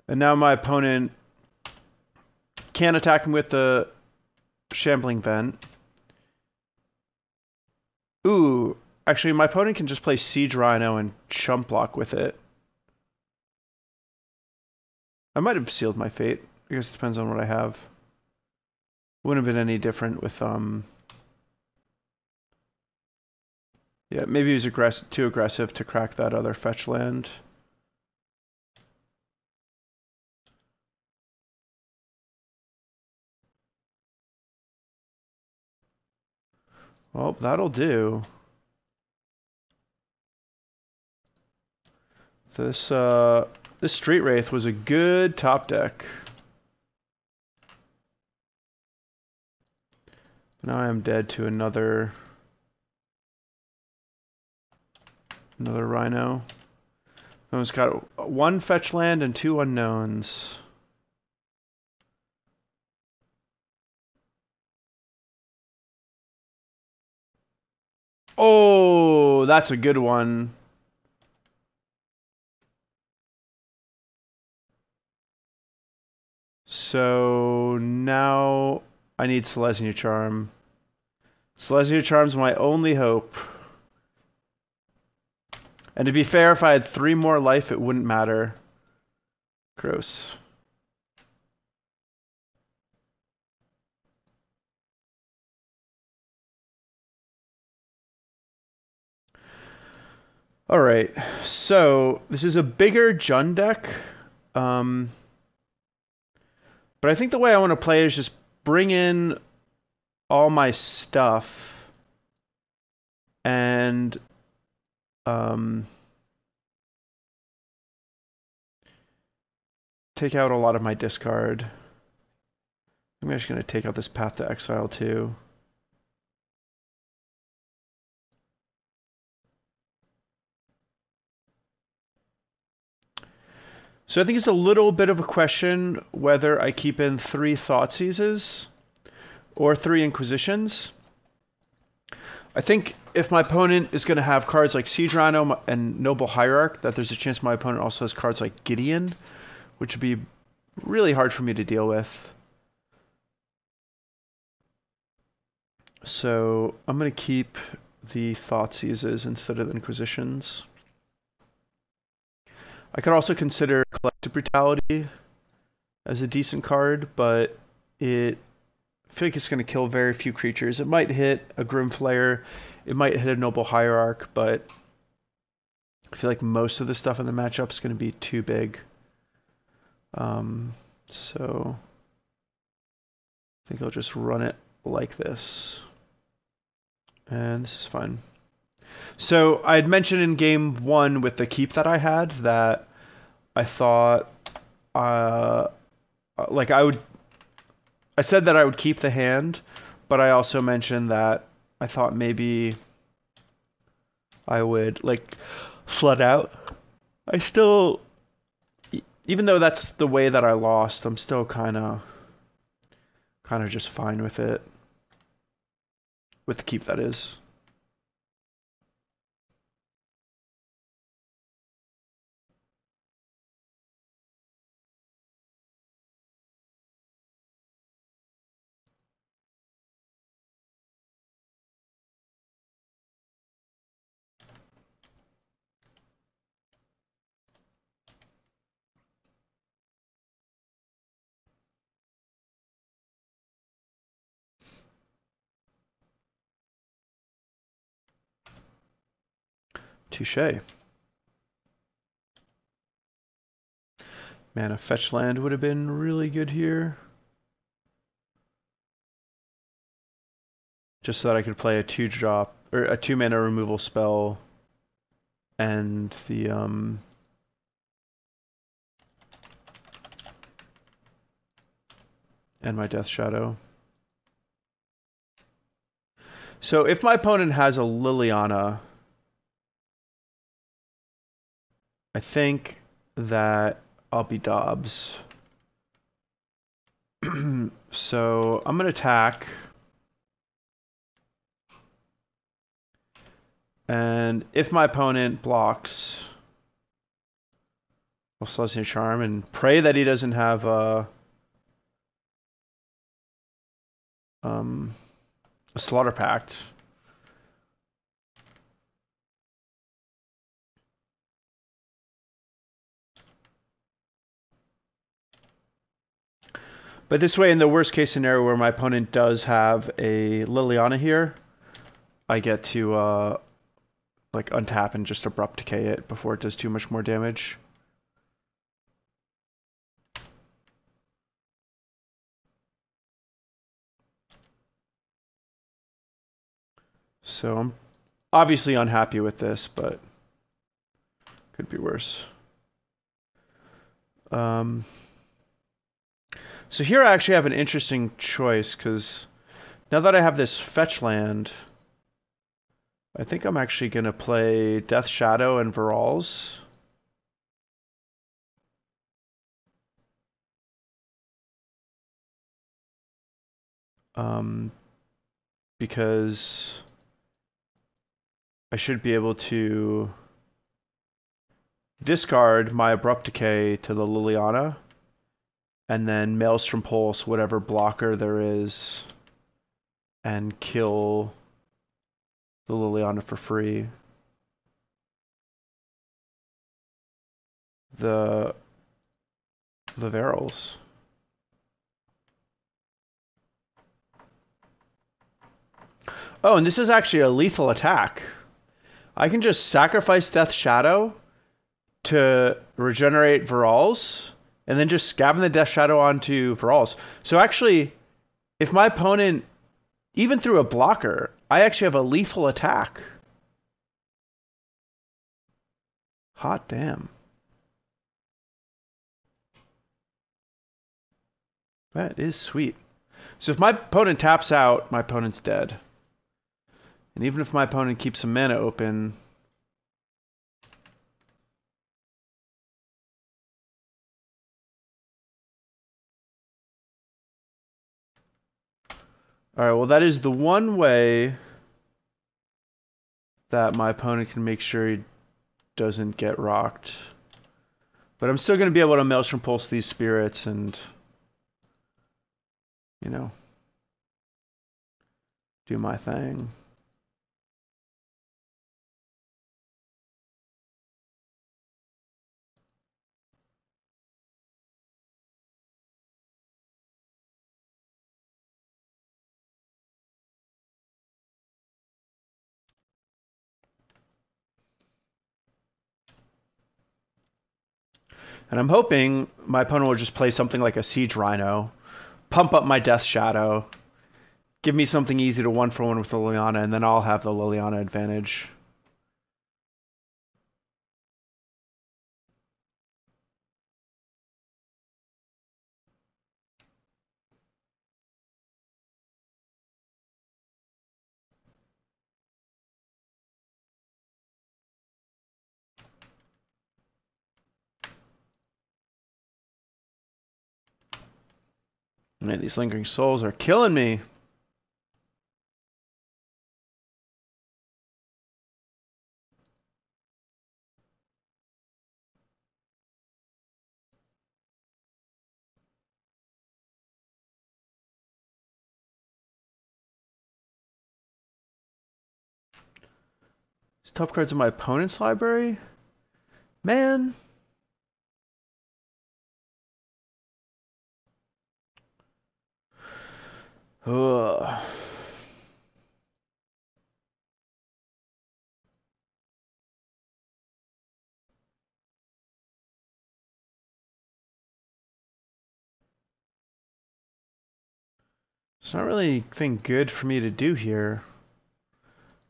And now my opponent can't attack him with the Shambling Vent. Ooh, Actually, my opponent can just play Siege Rhino and chump block with it. I might have sealed my fate. I guess it depends on what I have. Wouldn't have been any different with yeah, maybe he was too aggressive to crack that other fetch land. Well, that'll do. This Street Wraith was a good top deck. Now I am dead to another Rhino. It's got one fetch land and two unknowns. Oh, that's a good one. So now I need Selesnya Charm. Selesnya Charm's my only hope. And to be fair, if I had 3 more life, it wouldn't matter. Gross. Alright, so this is a bigger Jund deck. But I think the way I want to play is just bring in all my stuff and take out a lot of my discard. I'm just going to take out this Path to Exile too. So I think it's a little bit of a question whether I keep in 3 Thoughtseizes or 3 Inquisitions. I think if my opponent is going to have cards like Siege Rhino and Noble Hierarch, that there's a chance my opponent also has cards like Gideon, which would be really hard for me to deal with. So I'm going to keep the Thoughtseizes instead of the Inquisitions. I could also consider Collective Brutality as a decent card, but I feel like it's going to kill very few creatures. It might hit a Grimflayer, it might hit a Noble Hierarch, but I feel like most of the stuff in the matchup is going to be too big. So I think I'll just run it like this. And this is fine. So I had mentioned in game 1 with the keep that I had that I thought like I said that I would keep the hand, but I also mentioned that I thought maybe I would like flood out. I still, even though that's the way that I lost, I'm still kind of just fine with it. With the keep, that is. Touché. Man, a fetch land would have been really good here. Just so that I could play a 2-drop or a 2-mana removal spell and the and my Death Shadow. So if my opponent has a Liliana, I think that I'll be Dobbs. So I'm going to attack. And if my opponent blocks, I'll Selesnya Charm and pray that he doesn't have a Slaughter Pact. But this way, in the worst case scenario where my opponent does have a Liliana here, I get to like untap and just Abrupt Decay it before it does too much more damage. So I'm obviously unhappy with this, but could be worse. So here I actually have an interesting choice, because now that I have this fetch land, I think I'm actually going to play Death Shadow and Virals. Because I should be able to discard my Abrupt Decay to the Liliana, and then Maelstrom Pulse whatever blocker there is, and kill the Liliana for free. The Virals. Oh, and this is actually a lethal attack. I can just sacrifice Death Shadow to regenerate Virals, and then just scavenge the Death Shadow onto Virals. So actually, if my opponent, even through a blocker, I actually have a lethal attack. Hot damn. That is sweet. So if my opponent taps out, my opponent's dead. And even if my opponent keeps some mana open, alright, well that is the one way that my opponent can make sure he doesn't get rocked. But I'm still going to be able to Maelstrom Pulse these spirits and, you know, do my thing. And I'm hoping my opponent will just play something like a Siege Rhino, pump up my Death Shadow, give me something easy to 1-for-1 with the Liliana, and then I'll have the Liliana advantage. Man, these Lingering Souls are killing me. These top cards in my opponent's library? Man. Ugh. It's not really anything good for me to do here.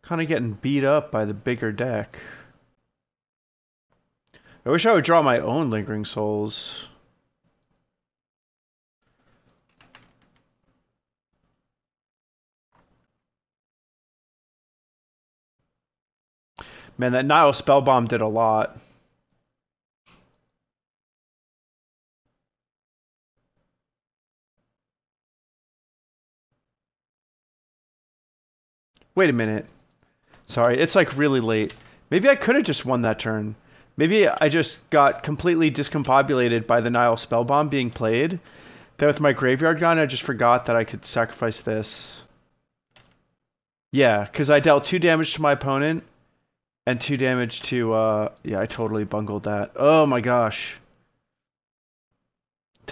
Kind of getting beat up by the bigger deck. I wish I would draw my own Lingering Souls. Man, that Nile Spellbomb did a lot. Wait a minute. Sorry, it's like really late. Maybe I could have just won that turn. Maybe I just got completely discombobulated by the Nile Spellbomb being played. Then with my Graveyard Gun, I just forgot that I could sacrifice this. Yeah, because I dealt 2 damage to my opponent and 2 damage to, yeah, I totally bungled that. Oh my gosh.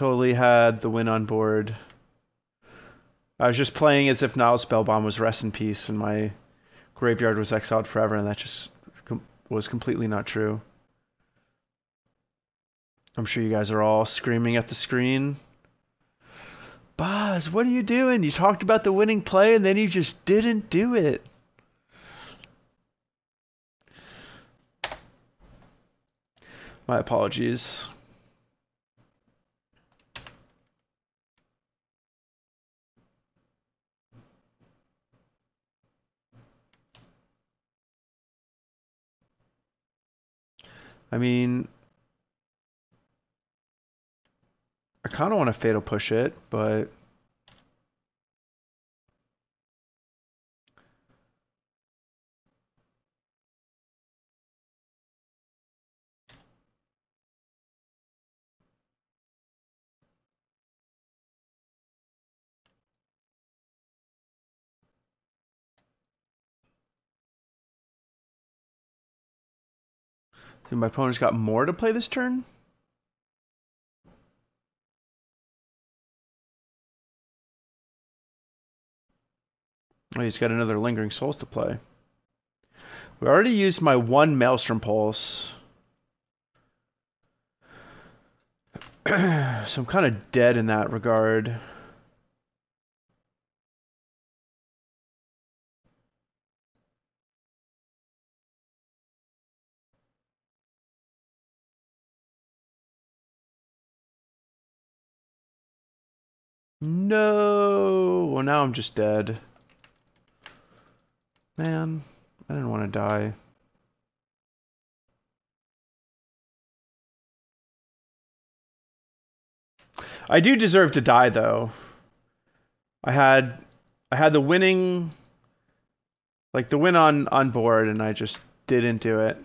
totally had the win on board. I was just playing as if Nile Spellbomb was rest in peace and my graveyard was exiled forever, and that just was completely not true. I'm sure you guys are all screaming at the screen. Boz, what are you doing? You talked about the winning play and then you just didn't do it. My apologies. I mean, I kind of want to Fatal Push it, but my opponent's got more to play this turn. Oh, he's got another Lingering Souls to play. We already used my one Maelstrom Pulse. So I'm kind of dead in that regard. No! Well, now I'm just dead. Man, I didn't want to die. I do deserve to die, though. I had the winning, like the win on board, and I just didn't do it.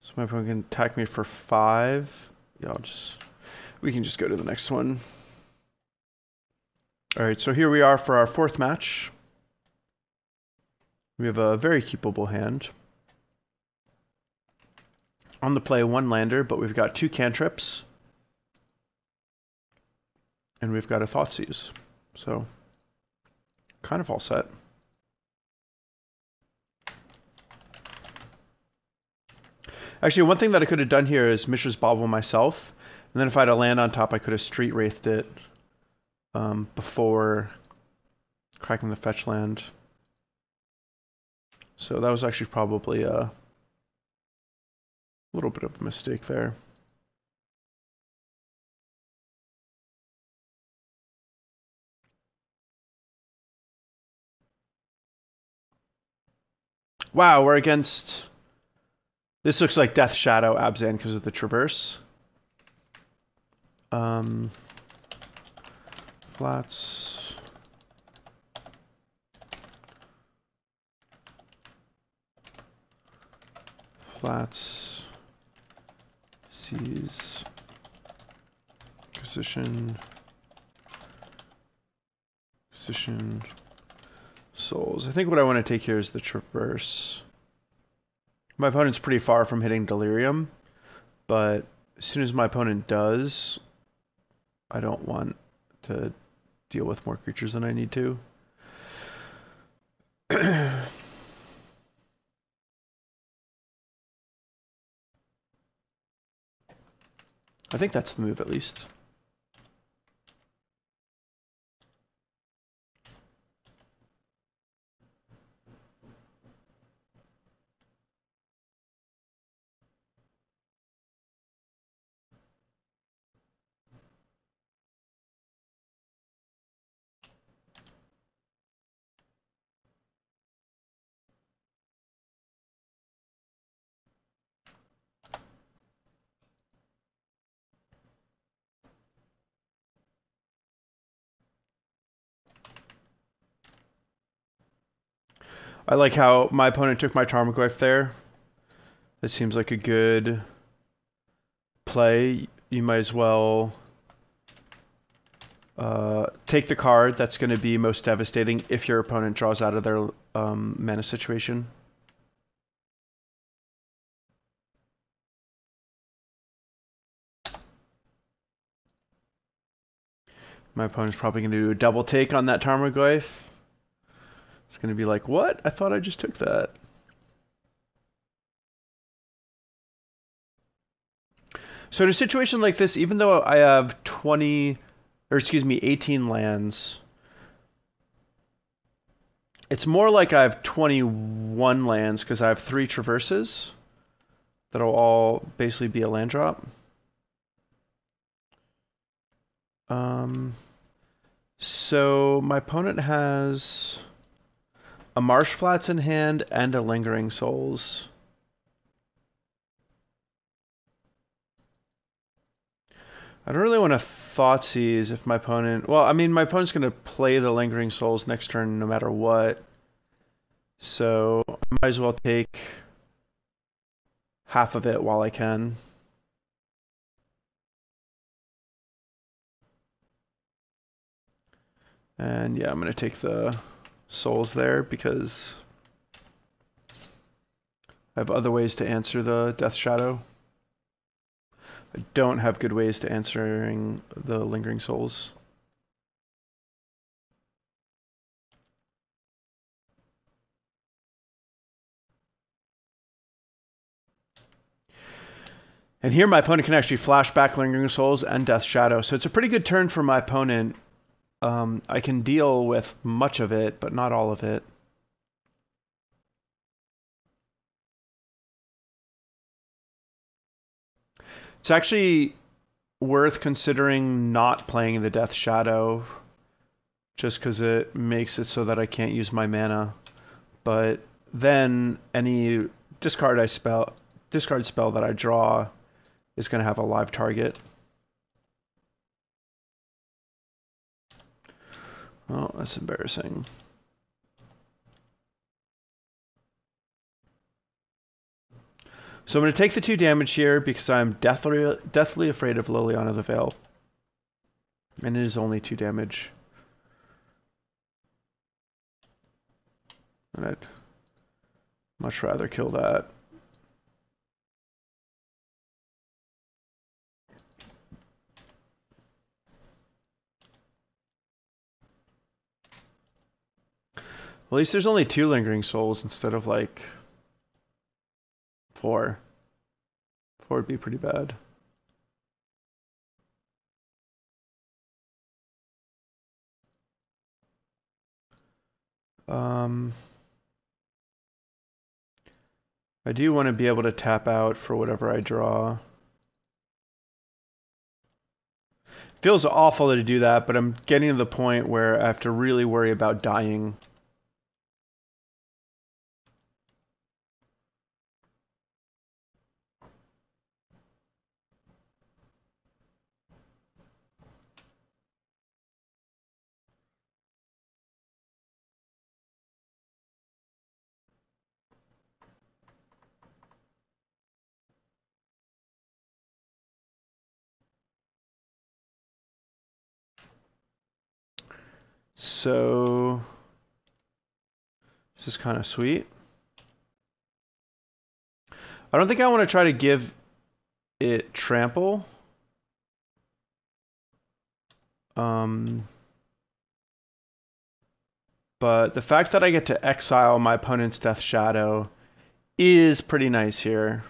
So my opponent can attack me for 5. Yeah, we can just go to the next one. Alright, so here we are for our 4th match. We have a very keepable hand. On the play, 1 lander, but we've got 2 cantrips. And we've got a Thoughtseize. So, kind of all set. Actually, one thing that I could have done here is Mishra's Bauble myself. And then if I had a land on top, I could have Street Wraithed it before cracking the fetch land. So that was actually probably a little bit of a mistake there. Wow, we're against... This looks like Death Shadow Abzan because of the Traverse. Flats. Flats. Seize. Inquisition. Souls. I think what I want to take here is the Traverse. My opponent's pretty far from hitting Delirium, but as soon as my opponent does, I don't want to deal with more creatures than I need to. I think that's the move, at least. I like how my opponent took my Tarmogoyf there. That seems like a good play. You might as well take the card that's going to be most devastating if your opponent draws out of their mana situation. My opponent's probably going to do a double take on that Tarmogoyf. It's going to be like, what? I thought I just took that. So in a situation like this, even though I have 18 lands, it's more like I have 21 lands because I have 3 traverses that'll all basically be a land drop. So my opponent has a Marsh Flats in hand and a Lingering Souls. I don't really want to Thoughtseize if my opponent... Well, I mean, my opponent's going to play the Lingering Souls next turn no matter what. So I might as well take half of it while I can. And yeah, I'm going to take the Souls there because I have other ways to answer the Death Shadow. I don't have good ways to answering the Lingering Souls. And here my opponent can actually flash back Lingering Souls and Death Shadow. So it's a pretty good turn for my opponent. I can deal with much of it, but not all of it. It's actually worth considering not playing the Death Shadow, just because it makes it so that I can't use my mana. But then any discard spell that I draw is going to have a live target. Oh, that's embarrassing. So I'm going to take the 2 damage here because I'm deathly afraid of Liliana the Veil. And it is only 2 damage. And I'd much rather kill that. Well, at least there's only 2 Lingering Souls instead of like 4. 4 would be pretty bad. I do want to be able to tap out for whatever I draw. Feels awful to do that, but I'm getting to the point where I have to really worry about dying. So this is kind of sweet. I don't think I want to try to give it trample. But the fact that I get to exile my opponent's Death Shadow is pretty nice here.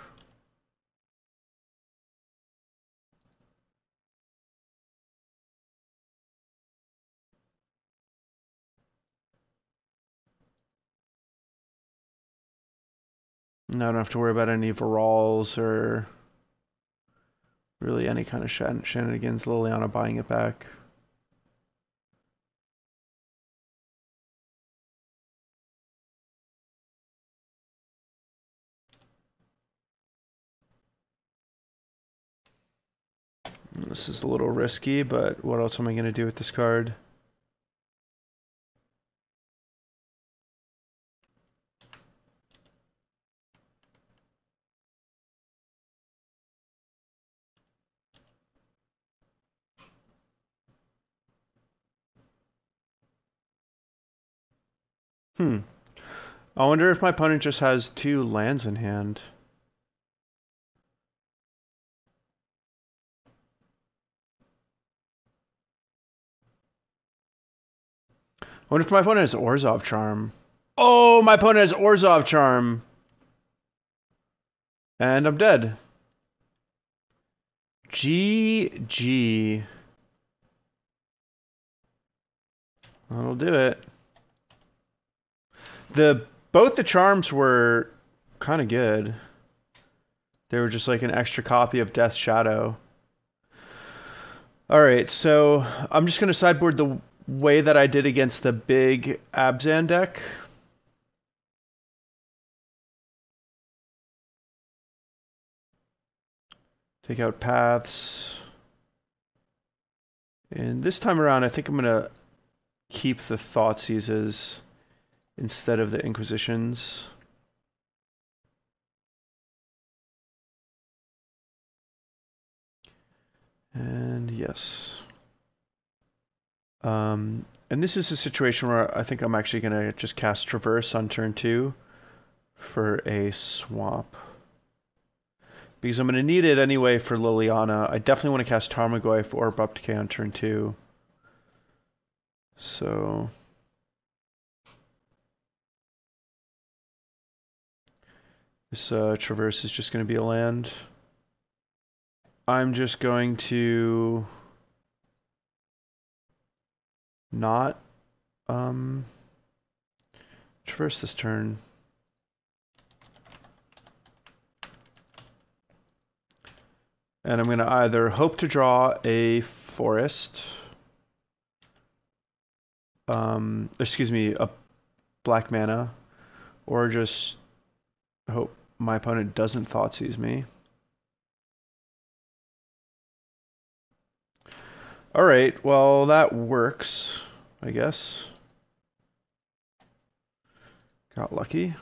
Now I don't have to worry about any Virals or really any kind of shenanigans. Liliana buying it back. This is a little risky, but what else am I going to do with this card? Hmm. I wonder if my opponent just has 2 lands in hand. I wonder if my opponent has Orzhov Charm. Oh, my opponent has Orzhov Charm. And I'm dead. GG. That'll do it. Both the charms were kind of good. They were just like an extra copy of Death Shadow. Alright, so I'm just going to sideboard the way that I did against the big Abzan deck. Take out paths. And this time around, I think I'm going to keep the Thoughtseizes instead of the Inquisitions. And yes. And this is a situation where I think I'm actually going to just cast Traverse on turn 2 for a swap. Because I'm going to need it anyway for Liliana. I definitely want to cast Tarmogoyf or Abrupt Decay on turn 2. So this Traverse is just going to be a land. I'm just going to not Traverse this turn. And I'm going to either hope to draw a forest, excuse me, a black mana, or just hope my opponent doesn't Thoughtseize me. Alright, well that works, I guess. Got lucky.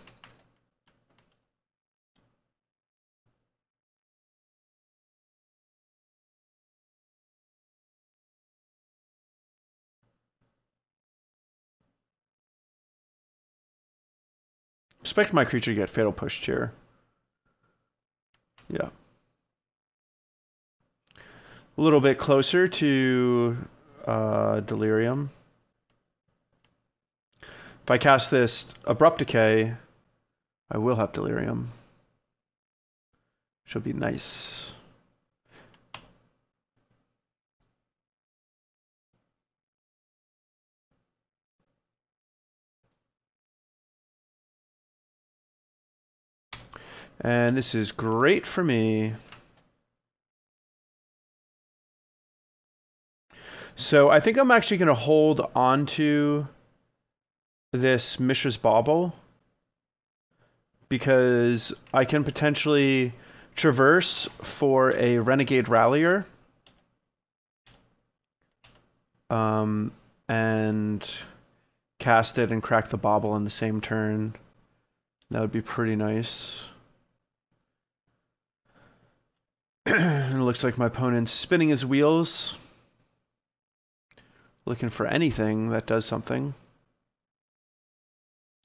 Expect my creature to get fatal pushed here. Yeah. A little bit closer to Delirium. If I cast this Abrupt Decay, I will have Delirium. Which will be nice. And this is great for me. So I think I'm actually going to hold on to this Mishra's Bauble because I can potentially traverse for a Renegade Rallier and cast it and crack the Bauble in the same turn. That would be pretty nice. It looks like my opponent's spinning his wheels, looking for anything that does something.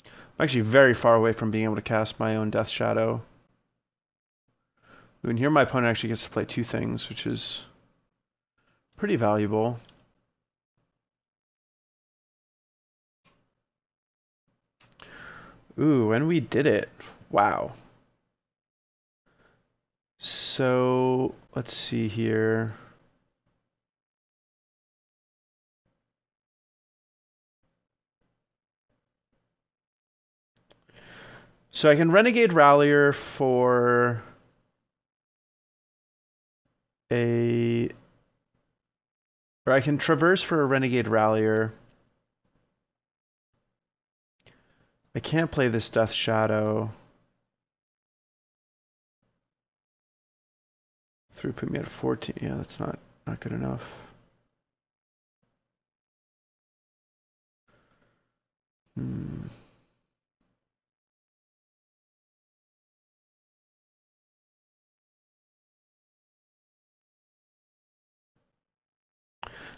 I'm actually very far away from being able to cast my own Death Shadow. And here my opponent actually gets to play 2 things, which is pretty valuable. Ooh, and we did it. Wow. So, let's see here. So I can Renegade Rallier for a... Or I can Traverse for a Renegade Rallier. I can't play this Death Shadow. Through put me at 14. Yeah, that's not good enough.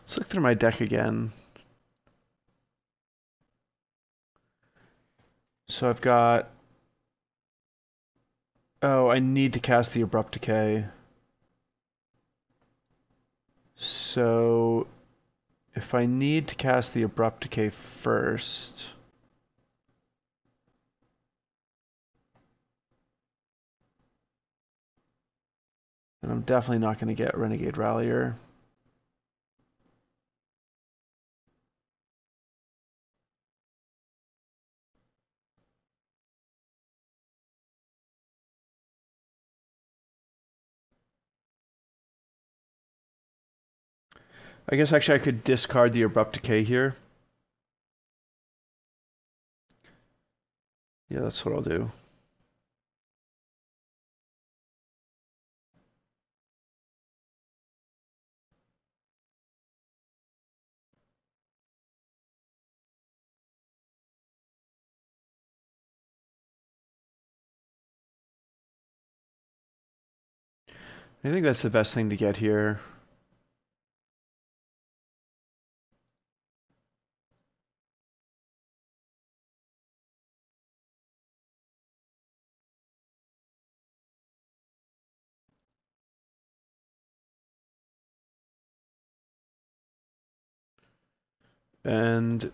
Let's look through my deck again. So I've got... Oh, I need to cast the Abrupt Decay. So if I need to cast the Abrupt Decay first... And I'm definitely not going to get Renegade Rallier. I guess actually I could discard the Abrupt Decay here. Yeah, that's what I'll do. I think that's the best thing to get here. And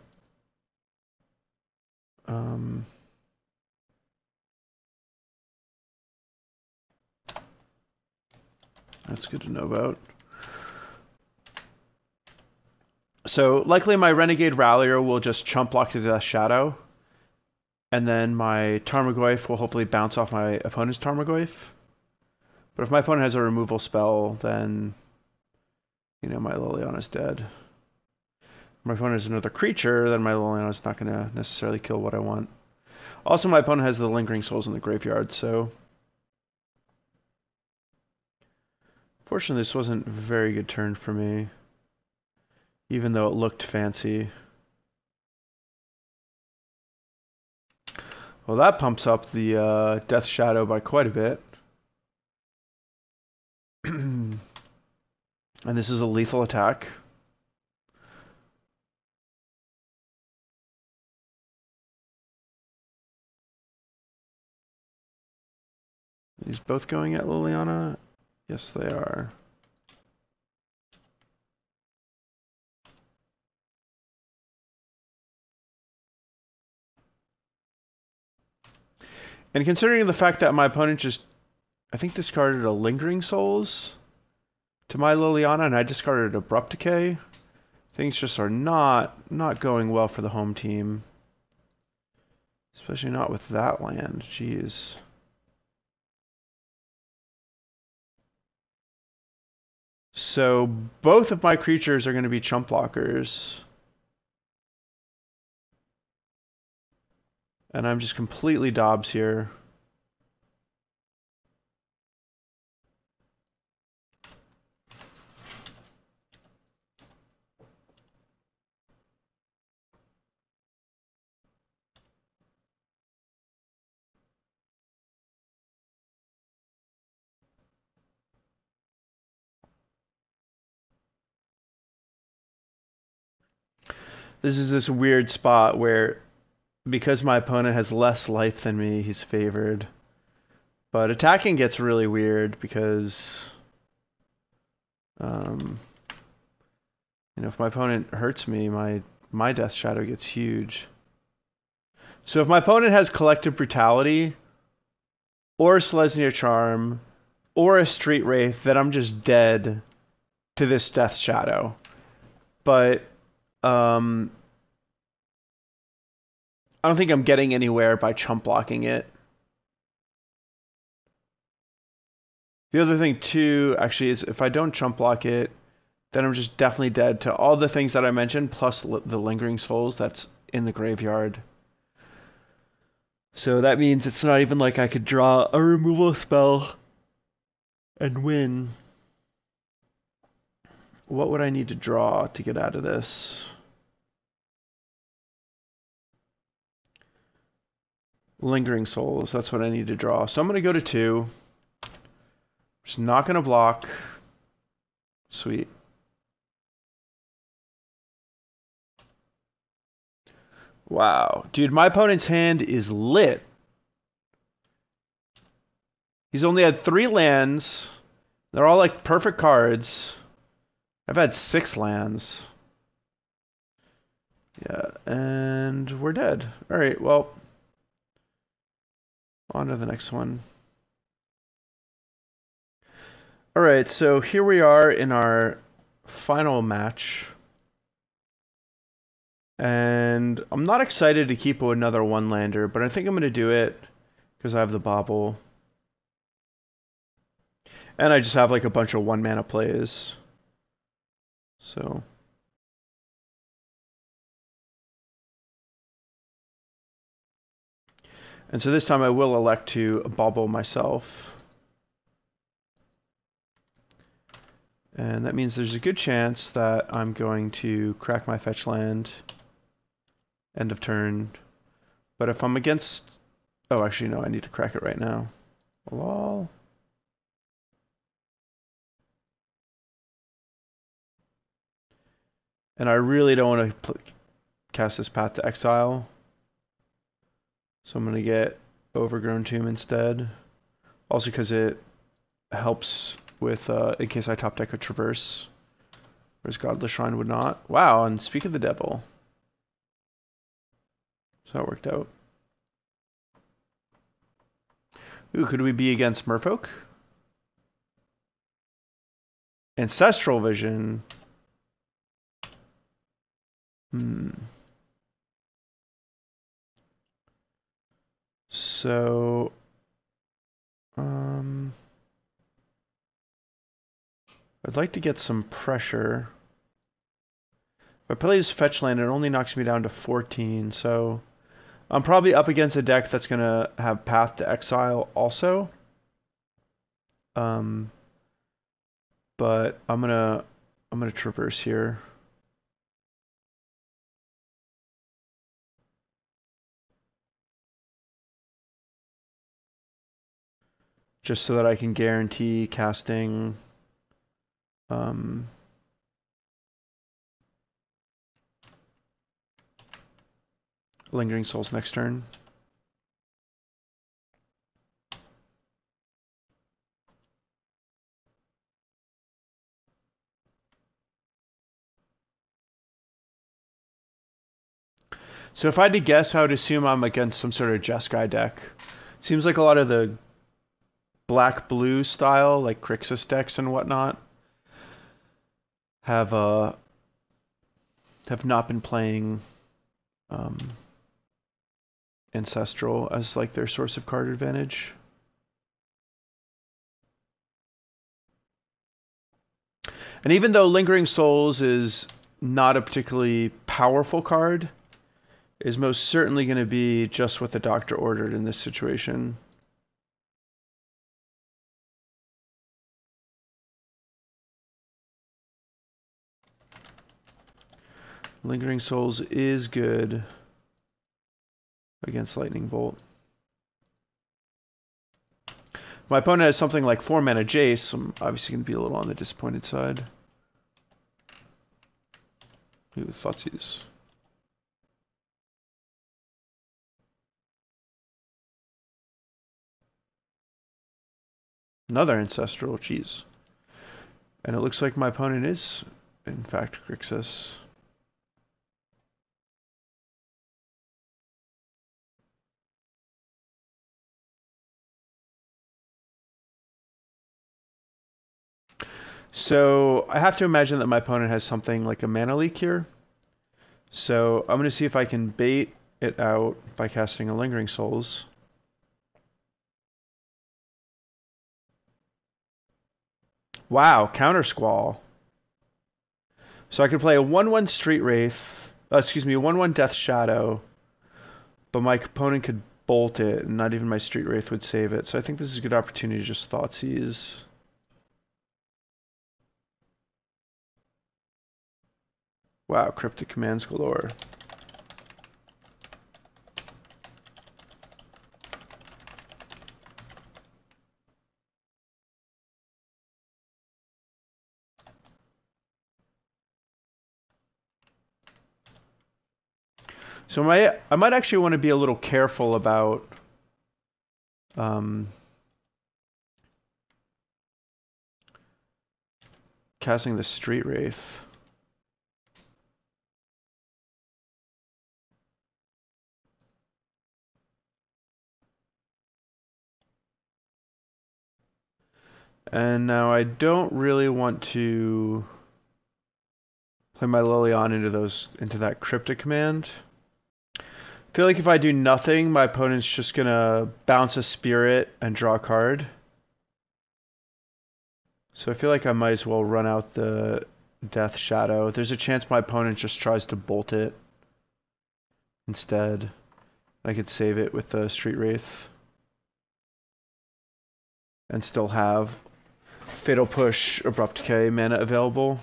that's good to know about. So likely my Renegade Rallier will just chump block to Death Shadow. And then my Tarmogoyf will hopefully bounce off my opponent's Tarmogoyf. But if my opponent has a removal spell, then, you know, my Liliana's dead. If my opponent has another creature, then my Liliana's not going to necessarily kill what I want. Also, my opponent has the Lingering Souls in the graveyard, so... Fortunately, this wasn't a very good turn for me, even though it looked fancy. Well, that pumps up the Death Shadow by quite a bit. And this is a lethal attack. These both going at Liliana? Yes, they are. And considering the fact that my opponent just, I think, discarded a Lingering Souls to my Liliana, and I discarded Abrupt Decay, things just are not going well for the home team. Especially not with that land. Jeez. So both of my creatures are going to be chump blockers. And I'm just completely Dobbs here. This is this weird spot where, because my opponent has less life than me, he's favored. But attacking gets really weird because, you know, if my opponent hurts me, my Death Shadow gets huge. So if my opponent has Collective Brutality, or Selesnya Charm, or a Street Wraith, then I'm just dead to this Death Shadow. But I don't think I'm getting anywhere by chump blocking it. The other thing too, actually, is if I don't chump block it, then I'm just definitely dead to all the things that I mentioned, plus the Lingering Souls that's in the graveyard. So that means it's not even like I could draw a removal spell and win. What would I need to draw to get out of this? Lingering Souls, that's what I need to draw. So I'm going to go to 2. Just not going to block. Sweet. Wow. Dude, my opponent's hand is lit. He's only had 3 lands. They're all like perfect cards. I've had 6 lands. Yeah, and we're dead. Alright, well. On to the next one. Alright, so here we are in our final match. And I'm not excited to keep another 1-lander, but I think I'm going to do it because I have the bauble. And I just have like a bunch of 1-mana plays. So. And so this time I will elect to bauble myself. And that means there's a good chance that I'm going to crack my fetch land. End of turn. But if I'm against... Oh, actually, no, I need to crack it right now. Lol. And I really don't want to cast this Path to Exile. So I'm going to get Overgrown Tomb instead. Also because it helps with, in case I top deck a Traverse. Whereas Godless Shrine would not. Wow, and speak of the devil. So that worked out. Ooh, could we be against Merfolk? Ancestral Vision. So, I'd like to get some pressure. If I play this fetch land, it only knocks me down to 14, so I'm probably up against a deck that's going to have Path to Exile also. But I'm gonna Traverse here. Just so that I can guarantee casting Lingering Souls next turn. So if I had to guess, I would assume I'm against some sort of Jeskai deck. Seems like a lot of the black-blue style, like Grixis decks and whatnot, have not been playing Ancestral as like their source of card advantage. And even though Lingering Souls is not a particularly powerful card, is most certainly going to be just what the doctor ordered in this situation. Lingering Souls is good against Lightning Bolt. If my opponent has something like 4-mana Jace, I'm obviously going to be a little on the disappointed side. Ooh, Thoughtseize. Another Ancestral, jeez. And it looks like my opponent is, in fact, Grixis. So I have to imagine that my opponent has something like a mana leak here. So I'm going to see if I can bait it out by casting a Lingering Souls. Wow, Counter Squall. So I could play a 1/1 Street Wraith, a 1/1 Death Shadow, but my opponent could bolt it, and not even my Street Wraith would save it. So I think this is a good opportunity to just Thoughtseize. Wow, Cryptic Commands galore. So I might actually want to be a little careful about casting the Street Wraith. And now I don't really want to play my Liliana into that Cryptic command. I feel like if I do nothing, my opponent's just gonna bounce a Spirit and draw a card. So I feel like I might as well run out the Death Shadow. There's a chance my opponent just tries to bolt it instead. I could save it with the Street Wraith and still have Fatal Push, Abrupt Decay mana available.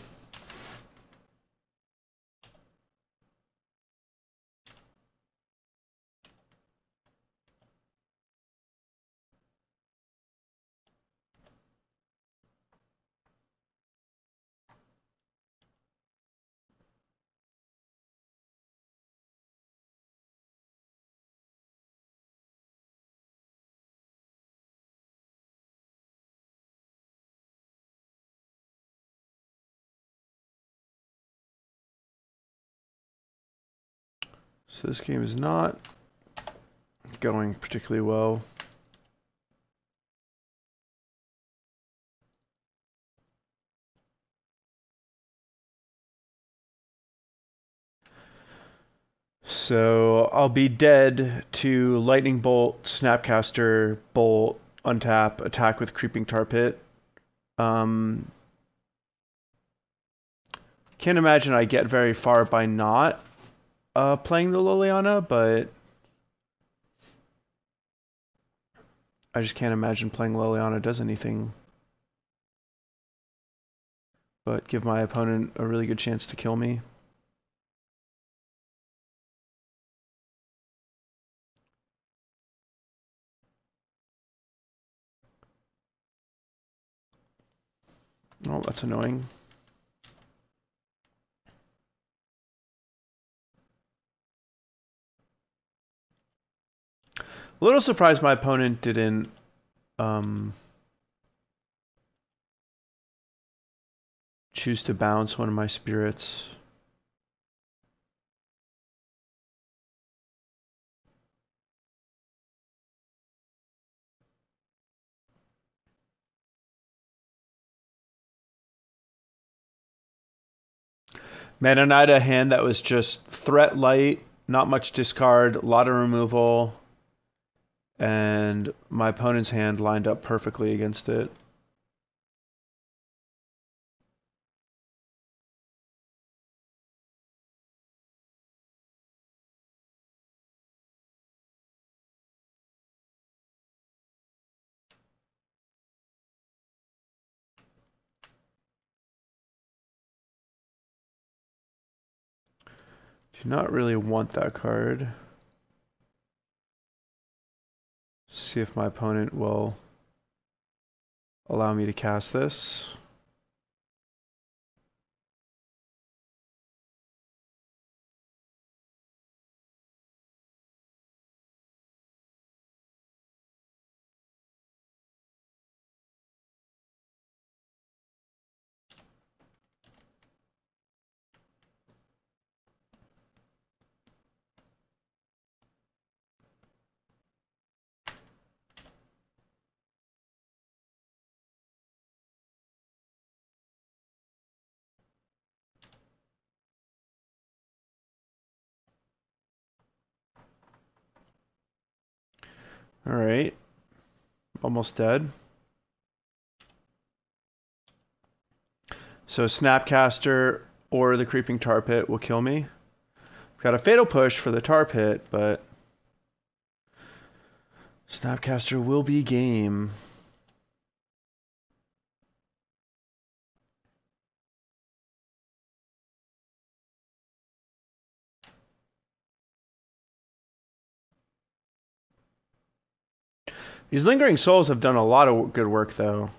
So this game is not going particularly well. So I'll be dead to Lightning Bolt, Snapcaster, Bolt, untap, attack with Creeping Tar Pit. Can't imagine I get very far by not playing the Liliana, but I just can't imagine playing Liliana does anything but give my opponent a really good chance to kill me. Oh, that's annoying. A little surprised my opponent didn't choose to bounce one of my spirits. Meta Knight, a hand that was just threat light, not much discard, a lot of removal, and my opponent's hand lined up perfectly against it. Do not really want that card. See if my opponent will allow me to cast this. All right, almost dead. So Snapcaster or the Creeping Tar Pit will kill me. I've got a Fatal Push for the Tar Pit, but Snapcaster will be game. These Lingering Souls have done a lot of good work, though.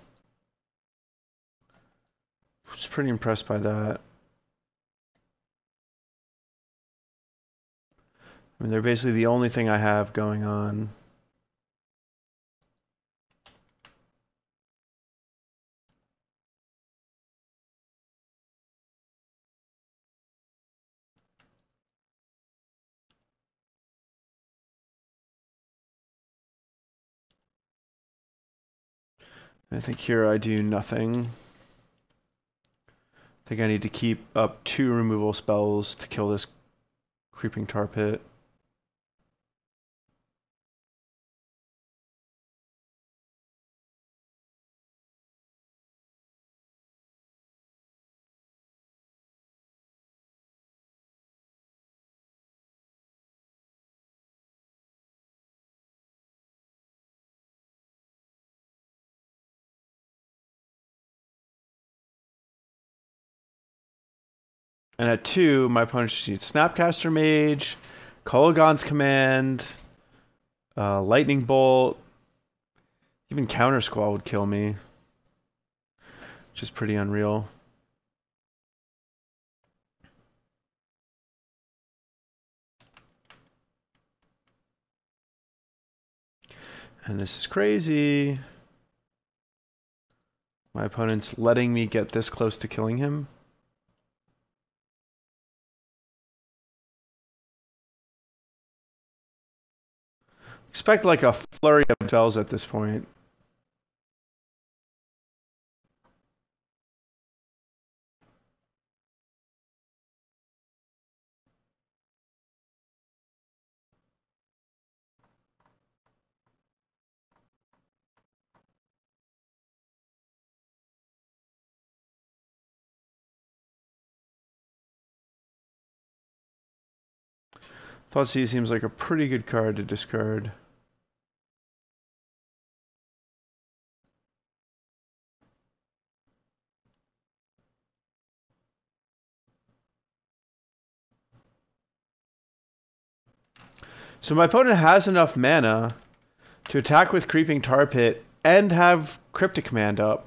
I was pretty impressed by that. I mean, they're basically the only thing I have going on. I think here I do nothing. I think I need to keep up 2 removal spells to kill this Creeping Tar Pit. And at 2, my opponent just needs Snapcaster Mage, Kolaghan's Command, Lightning Bolt, even Counter Squall would kill me, which is pretty unreal. And this is crazy. My opponent's letting me get this close to killing him. Expect like a flurry of spells at this point. Thoughtseize seems like a pretty good card to discard. So my opponent has enough mana to attack with Creeping Tar Pit and have Cryptic Command up.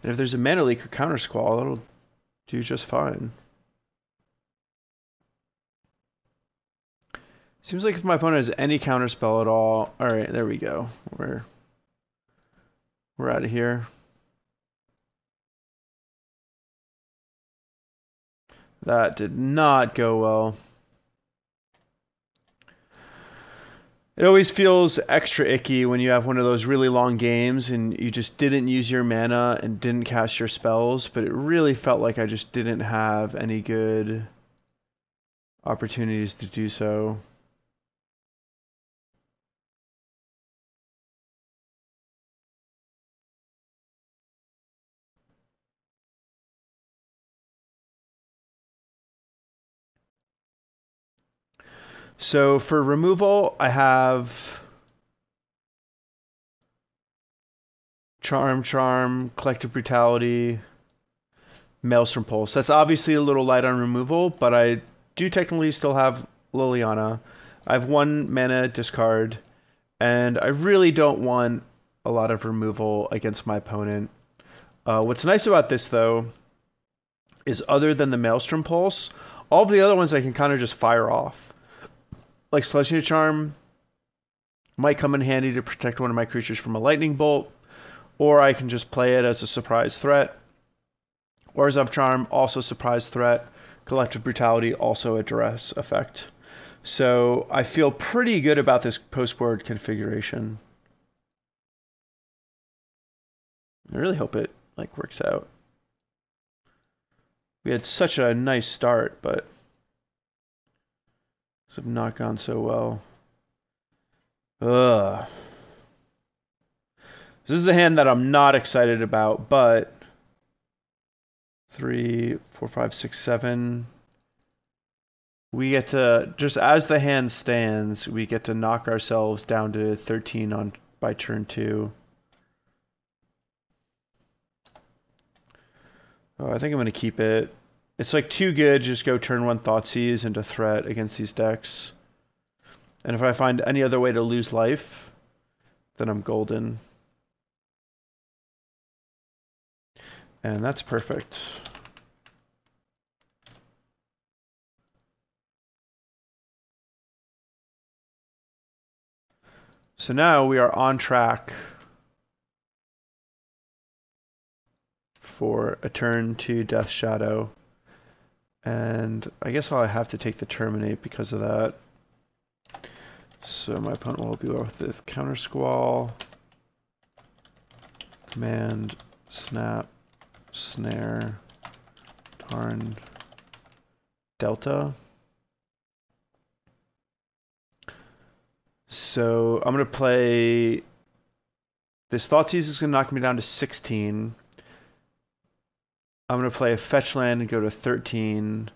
And if there's a mana leak or Counter Squall, it'll do just fine. Seems like if my opponent has any counter spell at all. Alright, there we go. We're out of here. That did not go well. It always feels extra icky when you have one of those really long games and you just didn't use your mana and didn't cast your spells, but it really felt like I just didn't have any good opportunities to do so. So for removal, I have Charm, Collective Brutality, Maelstrom Pulse. That's obviously a little light on removal, but I do technically still have Liliana. I have 1 mana discard, and I really don't want a lot of removal against my opponent. What's nice about this, though, is other than the Maelstrom Pulse, all of the other ones I can kind of just fire off. Like Selesnya Charm might come in handy to protect one of my creatures from a lightning bolt, or I can just play it as a surprise threat. Orzhov Charm, also surprise threat. Collective Brutality, also a duress effect. So I feel pretty good about this post-board configuration. I really hope it works out. We had such a nice start, but have not gone so well. Ugh. This is a hand that I'm not excited about, but 3, 4, 5, 6, 7. We get to, just as the hand stands, we get to knock ourselves down to 13 by turn 2. Oh, I think I'm going to keep it. It's like too good, just go turn 1 Thoughtseize into threat against these decks. And if I find any other way to lose life, then I'm golden. And that's perfect. So now we are on track for a turn to Death Shadow. And I guess I'll have to take the Terminate because of that. So my opponent will be with this Counter Squall, Command, Snap, Snare, Tarn, Delta. So I'm going to play... This Thoughtseize is going to knock me down to 16. I'm going to play a fetch land and go to 13.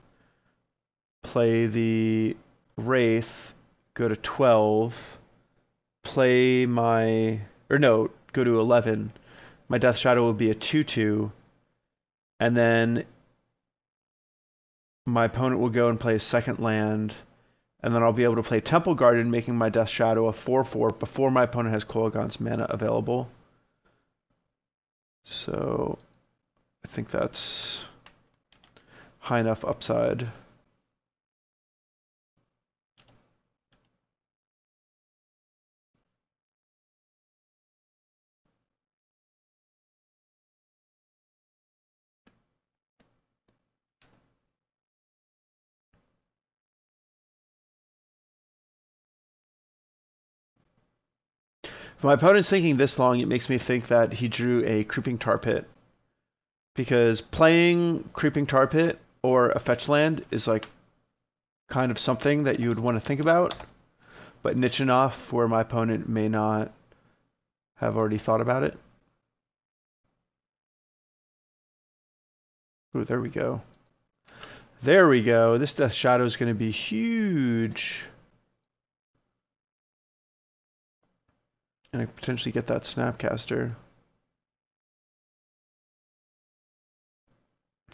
Play the Wraith, go to 12. Play my... Or no, go to 11. My Death Shadow will be a 2/2. And then my opponent will go and play a second land. And then I'll be able to play Temple Garden, making my Death Shadow a 4/4 before my opponent has Kolaghan's mana available. So I think that's high enough upside. If my opponent's thinking this long, it makes me think that he drew a Creeping Tar Pit. Because playing Creeping Tar Pit or a fetch land is like kind of something that you would want to think about, but niche enough where my opponent may not have already thought about it. Ooh, there we go. There we go. This Death Shadow is going to be huge. And I potentially get that Snapcaster.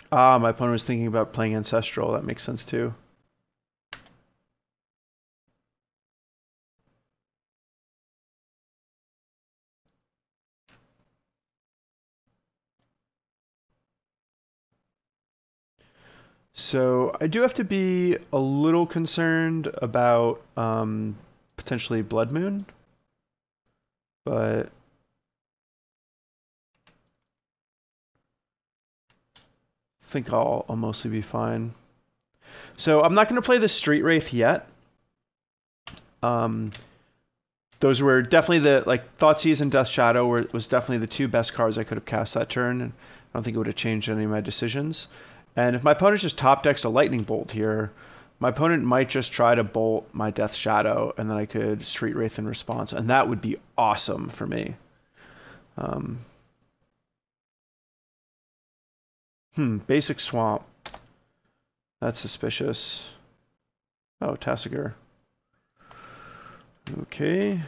Ah, my opponent was thinking about playing Ancestral. That makes sense too. So I do have to be a little concerned about potentially Blood Moon, but I think I'll mostly be fine. So I'm not going to play the Street Wraith yet. Those were definitely the, like, Thoughtseize and Death Shadow was definitely the two best cards I could have cast that turn, and I don't think it would have changed any of my decisions. And if my opponent just top decks a Lightning Bolt here, my opponent might just try to bolt my Death Shadow, and then I could Street Wraith in response, and that would be awesome for me. Basic Swamp. That's suspicious. Oh, Tassiger. Okay.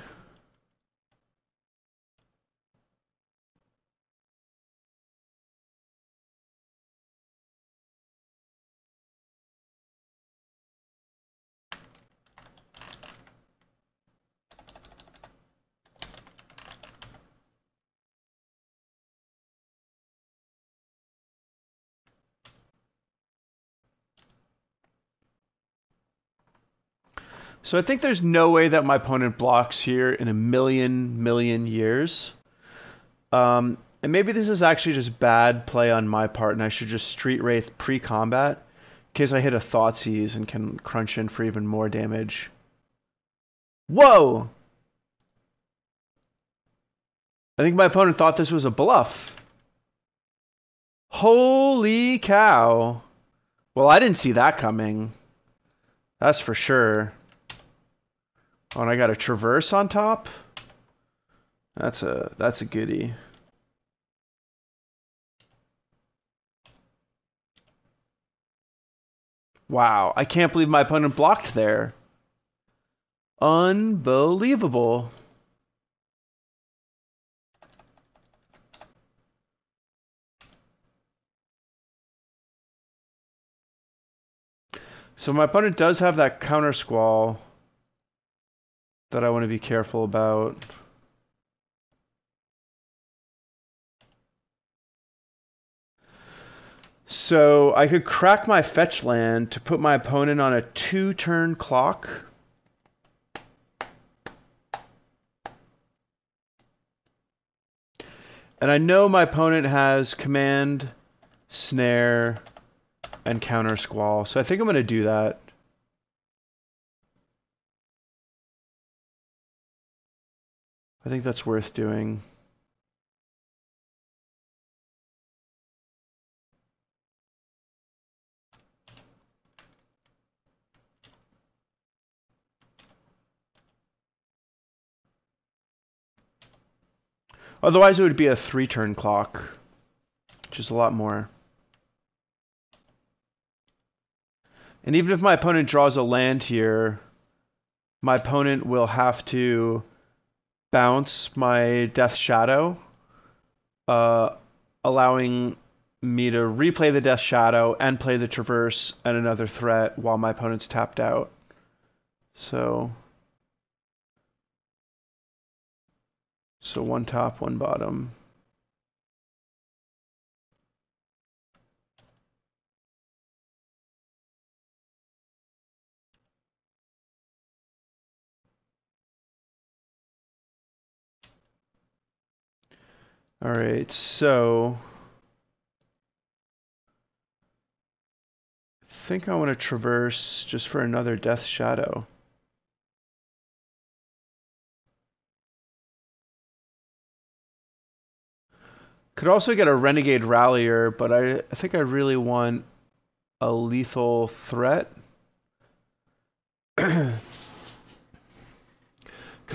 So I think there's no way that my opponent blocks here in a million years. And maybe this is actually just bad play on my part, and I should just Street Wraith pre-combat in case I hit a Thoughtseize and can crunch in for even more damage. Whoa! I think my opponent thought this was a bluff. Holy cow. Well, I didn't see that coming. That's for sure. Oh, and I got a Traverse on top? That's a goodie. Wow, I can't believe my opponent blocked there. Unbelievable. So my opponent does have that Counter Squall that I want to be careful about. So I could crack my fetch land to put my opponent on a 2-turn clock. And I know my opponent has Command, Snare, and Counter Squall, so I think I'm going to do that. I think that's worth doing. Otherwise, it would be a 3-turn clock, which is a lot more. And even if my opponent draws a land here, my opponent will have to bounce my Death Shadow, allowing me to replay the Death Shadow and play the Traverse and another threat while my opponent's tapped out. So 1 top, 1 bottom. All right, so I think I want to Traverse just for another Death Shadow. Could also get a Renegade Rallier, but I think I really want a lethal threat. Could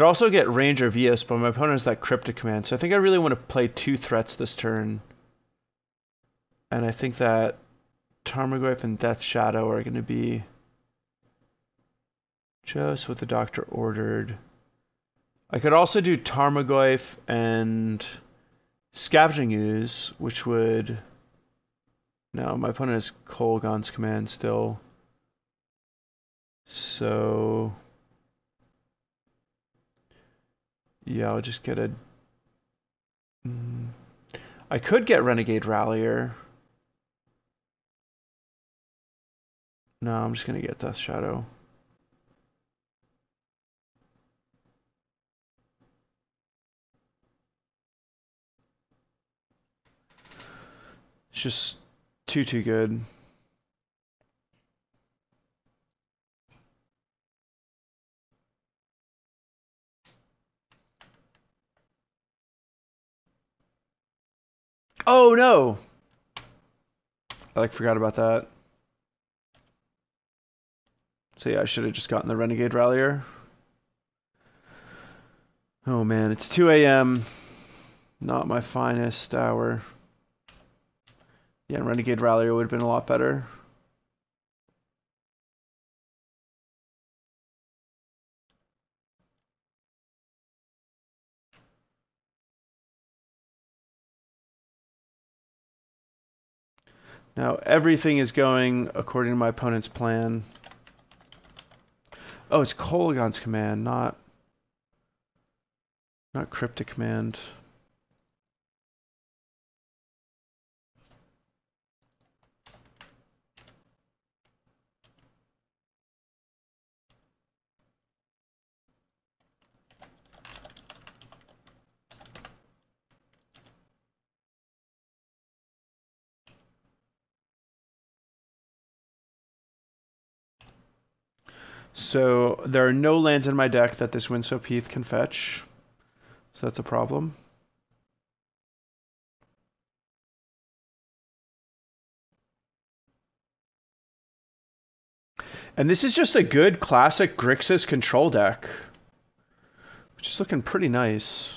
also get Ranger of Eos, but my opponent has that Cryptic Command, so I think I really want to play 2 threats this turn. And I think that Tarmogoyf and Death Shadow are going to be just what the doctor ordered. I could also do Tarmogoyf and Scavenging Ooze, which would... No, my opponent has Kolaghan's Command still. So... yeah, I'll just get a... I could get Renegade Rallier. No, I'm just going to get Death Shadow. It's just too good. Oh no! I forgot about that. So yeah, I should have just gotten the Renegade Rallier. Oh man, it's 2 a.m. Not my finest hour. Yeah, Renegade Rallier would have been a lot better. Now everything is going according to my opponent's plan. Oh, it's Kolaghan's Command, not Cryptic Command. So there are no lands in my deck that this Windswept Heath can fetch. So that's a problem. And this is just a good classic Grixis control deck, which is looking pretty nice.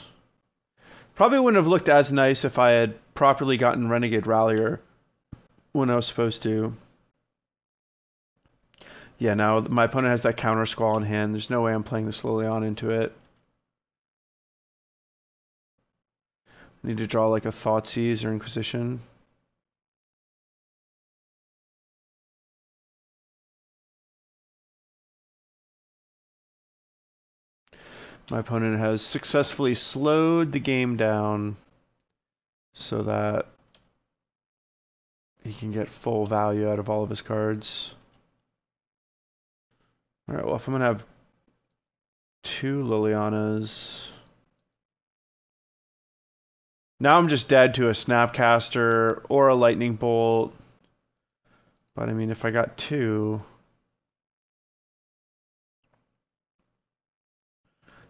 Probably wouldn't have looked as nice if I had properly gotten Renegade Rallier when I was supposed to. Yeah, now my opponent has that Counter Squall in hand. There's no way I'm playing this Liliana into it. I need to draw like a Thoughtseize or Inquisition. My opponent has successfully slowed the game down so that he can get full value out of all of his cards. Alright, well if I'm gonna have 2 Lilianas. Now I'm just dead to a Snapcaster or a Lightning Bolt. But I mean, if I got 2...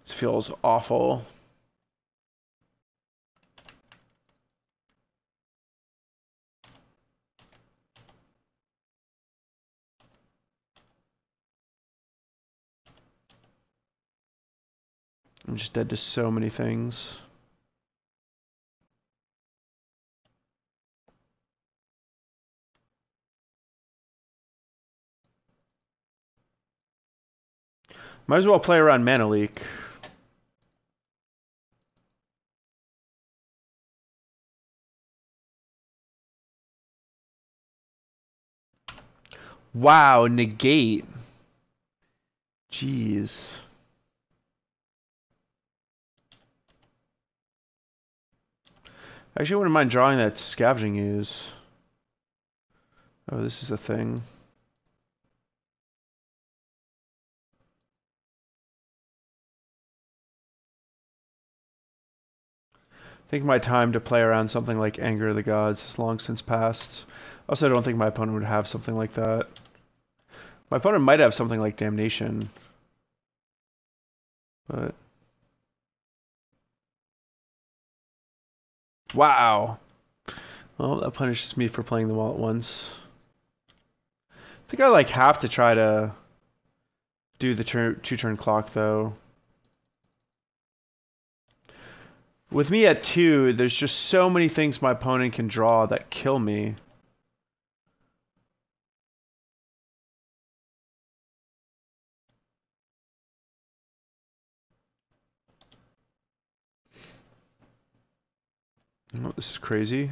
This feels awful. I'm just dead to so many things. Might as well play around Mana Leak. Wow, negate. Jeez. Actually, I wouldn't mind drawing that Scavenging Ooze. Oh, this is a thing. I think my time to play around something like Anger of the Gods has long since passed. Also, I don't think my opponent would have something like that. My opponent might have something like Damnation. But... Wow! Well, that punishes me for playing them all at once. I think I like have to try to do the 2-turn clock though. With me at 2, there's just so many things my opponent can draw that kill me. Oh, this is crazy.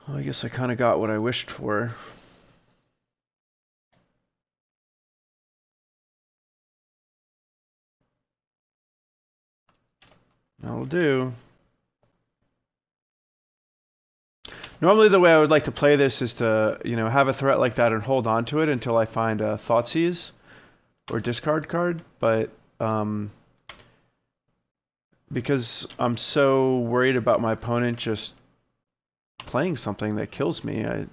Well, I guess I kind of got what I wished for. That'll do. Normally the way I would like to play this is to, you know, have a threat like that and hold on to it until I find a Thoughtseize or discard card, but because I'm so worried about my opponent just playing something that kills me, I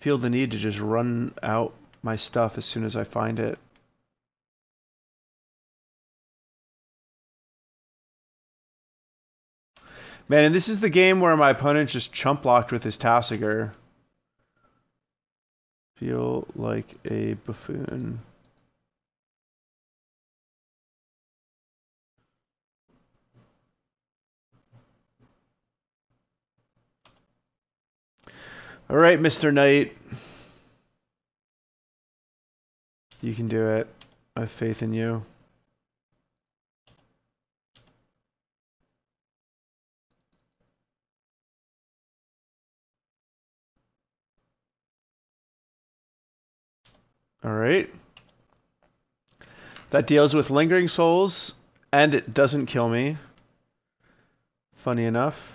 feel the need to just run out my stuff as soon as I find it. Man, and this is the game where my opponent just chump blocked with his Tasigur. Feel like a buffoon. All right, Mr. Knight. You can do it. I have faith in you. All right. That deals with Lingering Souls, and it doesn't kill me. Funny enough.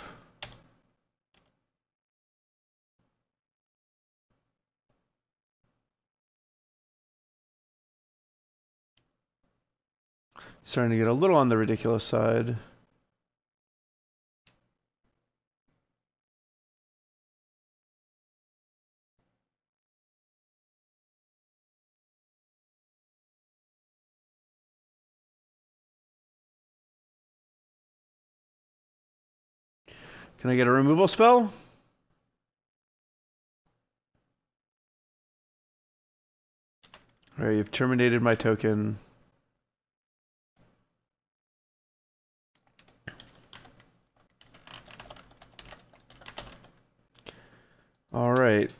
Starting to get a little on the ridiculous side. Can I get a removal spell? All right, you've terminated my token. All right.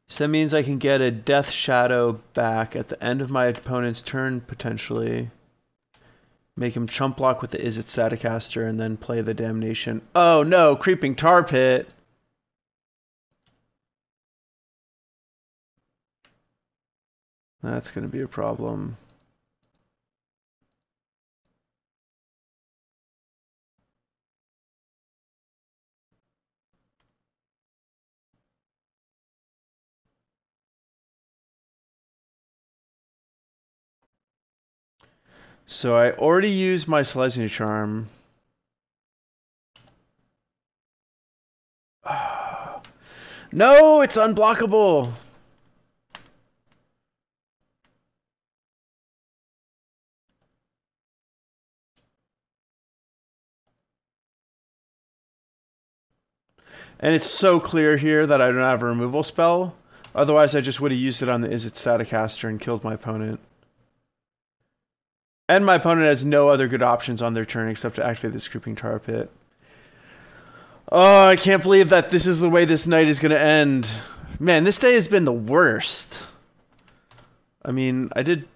So that means I can get a Death Shadow back at the end of my opponent's turn, potentially. Make him chump block with the Izzet Staticaster and then play the Damnation. Oh no, Creeping Tar Pit! That's going to be a problem. So I already used my Selesnya Charm. No, it's unblockable. And it's so clear here that I don't have a removal spell. Otherwise, I just would have used it on the Izzet Staticaster and killed my opponent. And my opponent has no other good options on their turn except to activate this Creeping Tar Pit. Oh, I can't believe that this is the way this night is going to end. Man, this day has been the worst. I mean, I did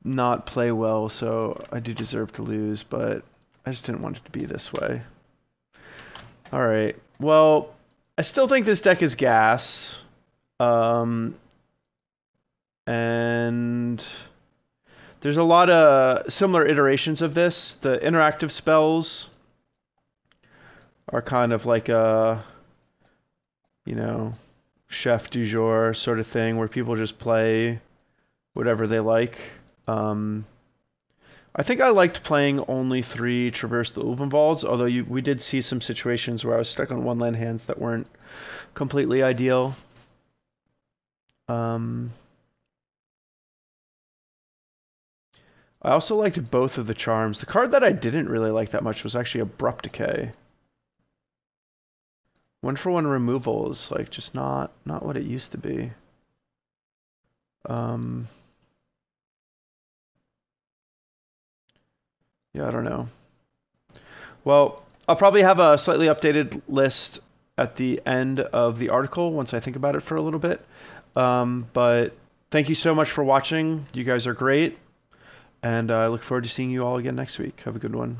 not play well, so I do deserve to lose, but I just didn't want it to be this way. Alright, well, I still think this deck is gas. And there's a lot of similar iterations of this. The interactive spells are kind of like a, you know, chef du jour sort of thing where people just play whatever they like. I think I liked playing only 3 Traverse the Ulvenwalds, although we did see some situations where I was stuck on 1 land hands that weren't completely ideal. I also liked both of the charms. The card that I didn't really like that much was actually Abrupt Decay. 1-for-1 removal is like just not what it used to be. Yeah, I don't know. Well, I'll probably have a slightly updated list at the end of the article once I think about it for a little bit. But thank you so much for watching. You guys are great. And I look forward to seeing you all again next week. Have a good one.